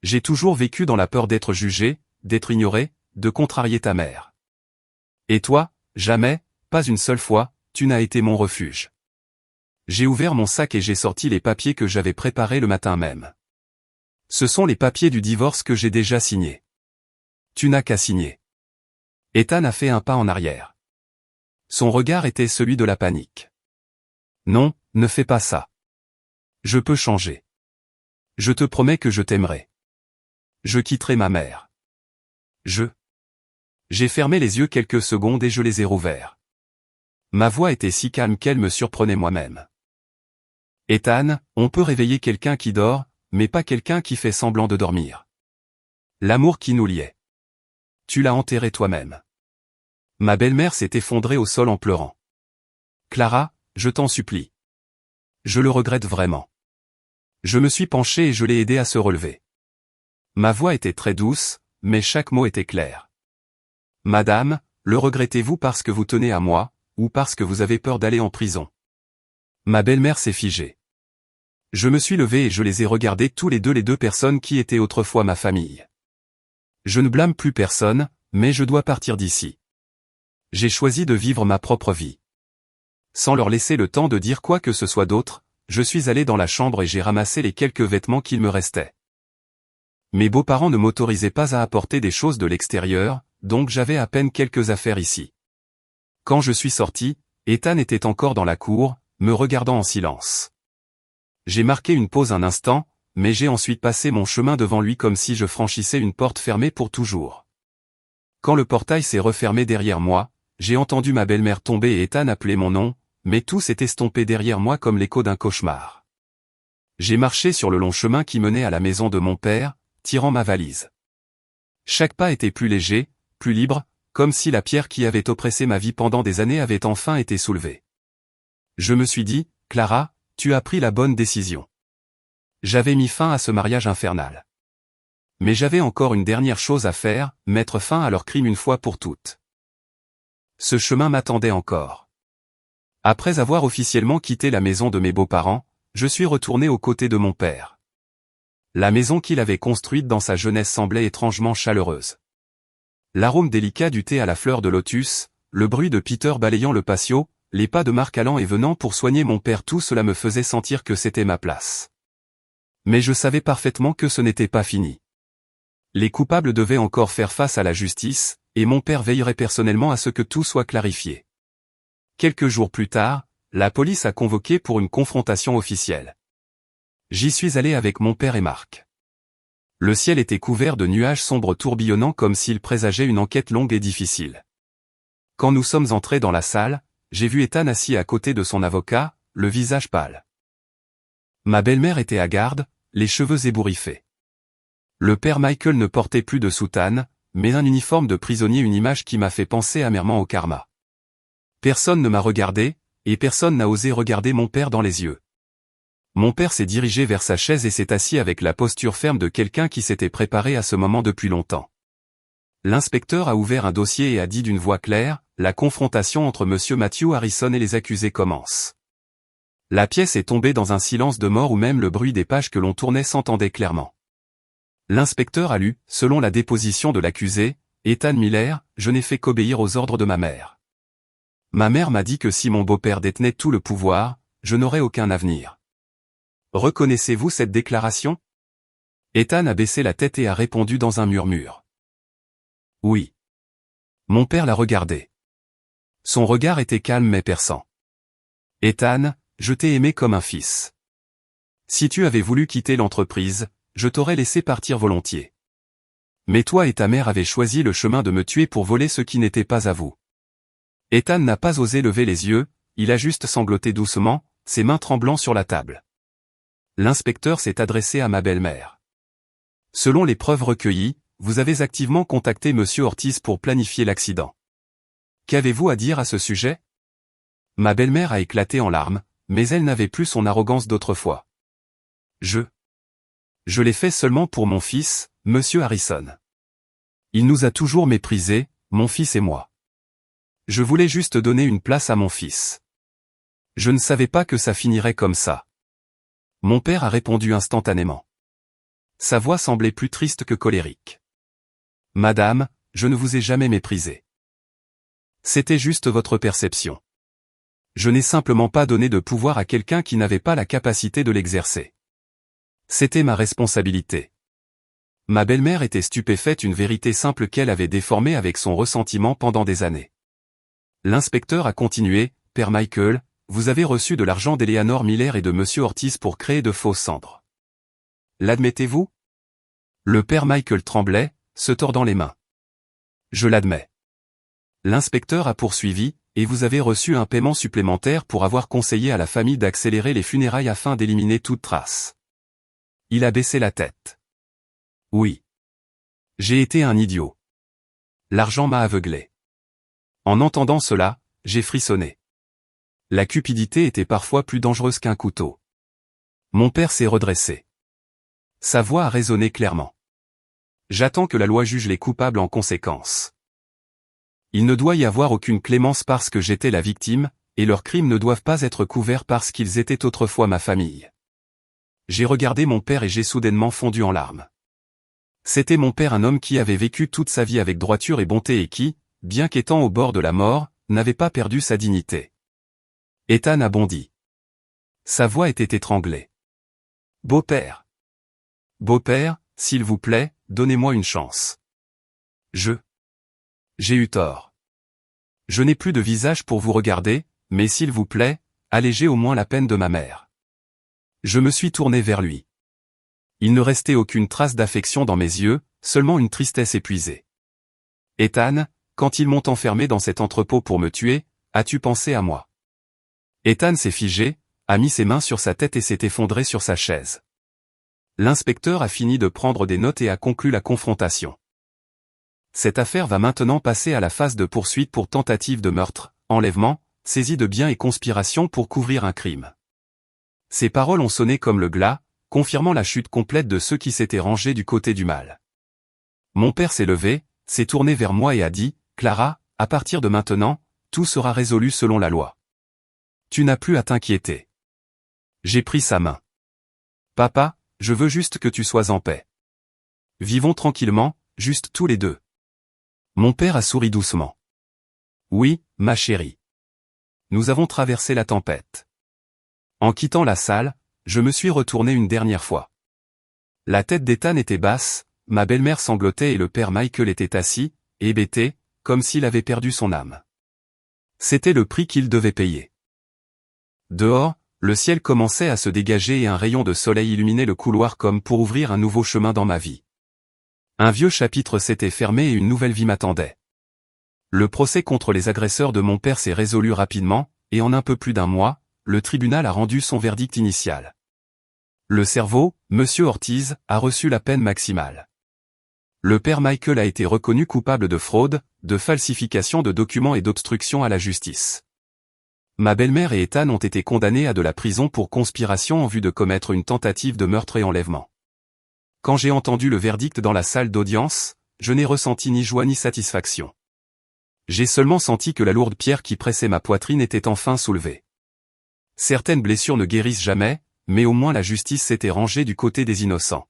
J'ai toujours vécu dans la peur d'être jugée, d'être ignorée, de contrarier ta mère. Et toi, jamais, pas une seule fois, tu n'as été mon refuge. » J'ai ouvert mon sac et j'ai sorti les papiers que j'avais préparés le matin même. Ce sont les papiers du divorce que j'ai déjà signés. Tu n'as qu'à signer. Ethan a fait un pas en arrière. Son regard était celui de la panique. « Non, ne fais pas ça. Je peux changer. Je te promets que je t'aimerai. Je quitterai ma mère. J'ai fermé les yeux quelques secondes et je les ai rouverts. Ma voix était si calme qu'elle me surprenait moi-même. Ethan, on peut réveiller quelqu'un qui dort, mais pas quelqu'un qui fait semblant de dormir. L'amour qui nous liait. Tu l'as enterré toi-même. Ma belle-mère s'est effondrée au sol en pleurant. Clara, je t'en supplie. Je le regrette vraiment. Je me suis penché et je l'ai aidé à se relever. Ma voix était très douce, mais chaque mot était clair. Madame, le regrettez-vous parce que vous tenez à moi, ou parce que vous avez peur d'aller en prison? Ma belle-mère s'est figée. Je me suis levé et je les ai regardés tous les deux personnes qui étaient autrefois ma famille. Je ne blâme plus personne, mais je dois partir d'ici. J'ai choisi de vivre ma propre vie. Sans leur laisser le temps de dire quoi que ce soit d'autre, je suis allé dans la chambre et j'ai ramassé les quelques vêtements qu'il me restait. Mes beaux-parents ne m'autorisaient pas à apporter des choses de l'extérieur, donc j'avais à peine quelques affaires ici. Quand je suis sorti, Ethan était encore dans la cour, me regardant en silence. J'ai marqué une pause un instant, mais j'ai ensuite passé mon chemin devant lui comme si je franchissais une porte fermée pour toujours. Quand le portail s'est refermé derrière moi, j'ai entendu ma belle-mère tomber et Ethan appeler mon nom, mais tout s'est estompé derrière moi comme l'écho d'un cauchemar. J'ai marché sur le long chemin qui menait à la maison de mon père, tirant ma valise. Chaque pas était plus léger, plus libre, comme si la pierre qui avait oppressé ma vie pendant des années avait enfin été soulevée. Je me suis dit, Clara, tu as pris la bonne décision. J'avais mis fin à ce mariage infernal. Mais j'avais encore une dernière chose à faire, mettre fin à leur crime une fois pour toutes. Ce chemin m'attendait encore. Après avoir officiellement quitté la maison de mes beaux-parents, je suis retourné aux côtés de mon père. La maison qu'il avait construite dans sa jeunesse semblait étrangement chaleureuse. L'arôme délicat du thé à la fleur de lotus, le bruit de Peter balayant le patio, les pas de Marc allant et venant pour soigner mon père, tout cela me faisait sentir que c'était ma place. Mais je savais parfaitement que ce n'était pas fini. Les coupables devaient encore faire face à la justice, et mon père veillerait personnellement à ce que tout soit clarifié. Quelques jours plus tard, la police a convoqué pour une confrontation officielle. J'y suis allé avec mon père et Marc. Le ciel était couvert de nuages sombres tourbillonnant comme s'il présageait une enquête longue et difficile. Quand nous sommes entrés dans la salle, j'ai vu Ethan assis à côté de son avocat, le visage pâle. Ma belle-mère était hagarde, les cheveux ébouriffés. Le père Michael ne portait plus de soutane, mais un uniforme de prisonnier, une image qui m'a fait penser amèrement au karma. Personne ne m'a regardé, et personne n'a osé regarder mon père dans les yeux. Mon père s'est dirigé vers sa chaise et s'est assis avec la posture ferme de quelqu'un qui s'était préparé à ce moment depuis longtemps. L'inspecteur a ouvert un dossier et a dit d'une voix claire, la confrontation entre Monsieur Matthew Harrison et les accusés commence. La pièce est tombée dans un silence de mort où même le bruit des pages que l'on tournait s'entendait clairement. L'inspecteur a lu, selon la déposition de l'accusé, Ethan Miller, je n'ai fait qu'obéir aux ordres de ma mère. Ma mère m'a dit que si mon beau-père détenait tout le pouvoir, je n'aurais aucun avenir. Reconnaissez-vous cette déclaration? Ethan a baissé la tête et a répondu dans un murmure. Oui. Mon père l'a regardé. Son regard était calme mais perçant. Ethan, je t'ai aimé comme un fils. Si tu avais voulu quitter l'entreprise, je t'aurais laissé partir volontiers. Mais toi et ta mère avez choisi le chemin de me tuer pour voler ce qui n'était pas à vous. Ethan n'a pas osé lever les yeux, il a juste sangloté doucement, ses mains tremblant sur la table. L'inspecteur s'est adressé à ma belle-mère. Selon les preuves recueillies, vous avez activement contacté Monsieur Ortiz pour planifier l'accident. Qu'avez-vous à dire à ce sujet? Ma belle-mère a éclaté en larmes, mais elle n'avait plus son arrogance d'autrefois. Je l'ai fait seulement pour mon fils, Monsieur Harrison. Il nous a toujours méprisés, mon fils et moi. Je voulais juste donner une place à mon fils. Je ne savais pas que ça finirait comme ça. Mon père a répondu instantanément. Sa voix semblait plus triste que colérique. Madame, je ne vous ai jamais méprisé. C'était juste votre perception. Je n'ai simplement pas donné de pouvoir à quelqu'un qui n'avait pas la capacité de l'exercer. C'était ma responsabilité. Ma belle-mère était stupéfaite, une vérité simple qu'elle avait déformée avec son ressentiment pendant des années. L'inspecteur a continué, Père Michael, vous avez reçu de l'argent d'Eleanor Miller et de Monsieur Ortiz pour créer de fausses cendres. L'admettez-vous? Le père Michael tremblait, se tordant les mains. Je l'admets. L'inspecteur a poursuivi, et vous avez reçu un paiement supplémentaire pour avoir conseillé à la famille d'accélérer les funérailles afin d'éliminer toute trace. Il a baissé la tête. Oui. J'ai été un idiot. L'argent m'a aveuglé. En entendant cela, j'ai frissonné. La cupidité était parfois plus dangereuse qu'un couteau. Mon père s'est redressé. Sa voix a résonné clairement. J'attends que la loi juge les coupables en conséquence. Il ne doit y avoir aucune clémence parce que j'étais la victime, et leurs crimes ne doivent pas être couverts parce qu'ils étaient autrefois ma famille. J'ai regardé mon père et j'ai soudainement fondu en larmes. C'était mon père, un homme qui avait vécu toute sa vie avec droiture et bonté et qui, bien qu'étant au bord de la mort, n'avait pas perdu sa dignité. Ethan a bondi. Sa voix était étranglée. Beau-père. Beau-père, s'il vous plaît, donnez-moi une chance. J'ai eu tort. Je n'ai plus de visage pour vous regarder, mais s'il vous plaît, allégez au moins la peine de ma mère. Je me suis tourné vers lui. Il ne restait aucune trace d'affection dans mes yeux, seulement une tristesse épuisée. Ethan, quand ils m'ont enfermé dans cet entrepôt pour me tuer, as-tu pensé à moi? Ethan s'est figé, a mis ses mains sur sa tête et s'est effondré sur sa chaise. L'inspecteur a fini de prendre des notes et a conclu la confrontation. Cette affaire va maintenant passer à la phase de poursuite pour tentative de meurtre, enlèvement, saisie de biens et conspiration pour couvrir un crime. Ces paroles ont sonné comme le glas, confirmant la chute complète de ceux qui s'étaient rangés du côté du mal. Mon père s'est levé, s'est tourné vers moi et a dit, « Clara, à partir de maintenant, tout sera résolu selon la loi. Tu n'as plus à t'inquiéter. » J'ai pris sa main. « Papa, je veux juste que tu sois en paix. Vivons tranquillement, juste tous les deux. » Mon père a souri doucement. « Oui, ma chérie. Nous avons traversé la tempête. » En quittant la salle, je me suis retourné une dernière fois. La tête d'Ethan était basse, ma belle-mère sanglotait et le père Michael était assis, hébété, comme s'il avait perdu son âme. C'était le prix qu'il devait payer. Dehors, le ciel commençait à se dégager et un rayon de soleil illuminait le couloir comme pour ouvrir un nouveau chemin dans ma vie. Un vieux chapitre s'était fermé et une nouvelle vie m'attendait. Le procès contre les agresseurs de mon père s'est résolu rapidement, et en un peu plus d'un mois, le tribunal a rendu son verdict initial. Le cerveau, Monsieur Ortiz, a reçu la peine maximale. Le père Michael a été reconnu coupable de fraude, de falsification de documents et d'obstruction à la justice. Ma belle-mère et Ethan ont été condamnés à de la prison pour conspiration en vue de commettre une tentative de meurtre et enlèvement. Quand j'ai entendu le verdict dans la salle d'audience, je n'ai ressenti ni joie ni satisfaction. J'ai seulement senti que la lourde pierre qui pressait ma poitrine était enfin soulevée. Certaines blessures ne guérissent jamais, mais au moins la justice s'était rangée du côté des innocents.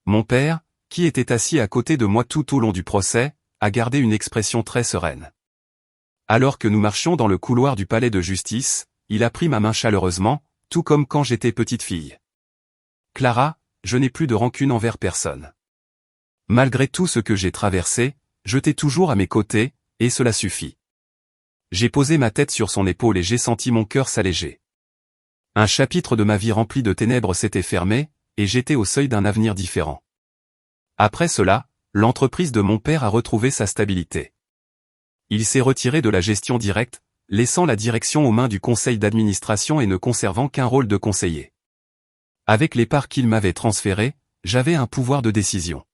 Mon père, qui était assis à côté de moi tout au long du procès, a gardé une expression très sereine. Alors que nous marchions dans le couloir du palais de justice, il a pris ma main chaleureusement, tout comme quand j'étais petite fille. « Clara, je n'ai plus de rancune envers personne. Malgré tout ce que j'ai traversé, je t'ai toujours à mes côtés, et cela suffit. » J'ai posé ma tête sur son épaule et j'ai senti mon cœur s'alléger. Un chapitre de ma vie rempli de ténèbres s'était fermé, et j'étais au seuil d'un avenir différent. Après cela, l'entreprise de mon père a retrouvé sa stabilité. Il s'est retiré de la gestion directe, laissant la direction aux mains du conseil d'administration et ne conservant qu'un rôle de conseiller. Avec les parts qu'il m'avait transférées, j'avais un pouvoir de décision.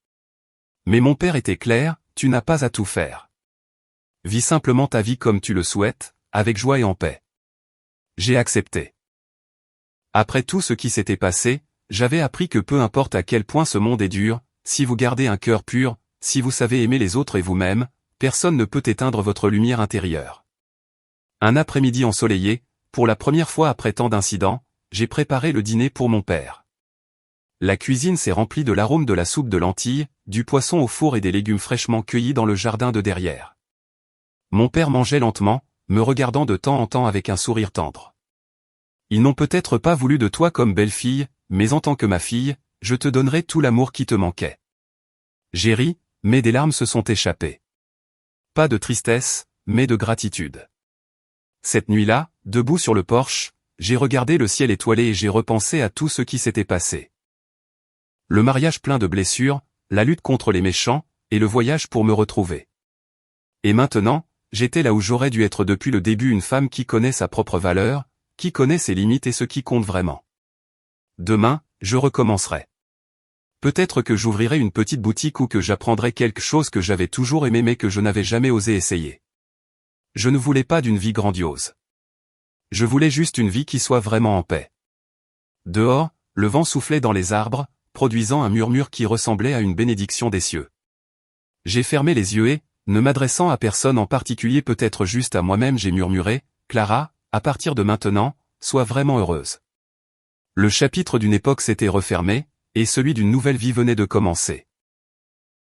Mais mon père était clair, tu n'as pas à tout faire. Vis simplement ta vie comme tu le souhaites, avec joie et en paix. J'ai accepté. Après tout ce qui s'était passé, j'avais appris que peu importe à quel point ce monde est dur, si vous gardez un cœur pur, si vous savez aimer les autres et vous-même, personne ne peut éteindre votre lumière intérieure. Un après-midi ensoleillé, pour la première fois après tant d'incidents, j'ai préparé le dîner pour mon père. La cuisine s'est remplie de l'arôme de la soupe de lentilles, du poisson au four et des légumes fraîchement cueillis dans le jardin de derrière. Mon père mangeait lentement, me regardant de temps en temps avec un sourire tendre. Ils n'ont peut-être pas voulu de toi comme belle-fille, mais en tant que ma fille, je te donnerai tout l'amour qui te manquait. J'ai ri, mais des larmes se sont échappées. Pas de tristesse, mais de gratitude. Cette nuit-là, debout sur le porche, j'ai regardé le ciel étoilé et j'ai repensé à tout ce qui s'était passé. Le mariage plein de blessures, la lutte contre les méchants, et le voyage pour me retrouver. Et maintenant, j'étais là où j'aurais dû être depuis le début, une femme qui connaît sa propre valeur, qui connaît ses limites et ce qui compte vraiment. Demain, je recommencerai. Peut-être que j'ouvrirai une petite boutique ou que j'apprendrai quelque chose que j'avais toujours aimé mais que je n'avais jamais osé essayer. Je ne voulais pas d'une vie grandiose. Je voulais juste une vie qui soit vraiment en paix. Dehors, le vent soufflait dans les arbres, produisant un murmure qui ressemblait à une bénédiction des cieux. J'ai fermé les yeux et, ne m'adressant à personne en particulier, peut-être juste à moi-même, j'ai murmuré, « Clara, à partir de maintenant, sois vraiment heureuse. » Le chapitre d'une époque s'était refermé, et celui d'une nouvelle vie venait de commencer.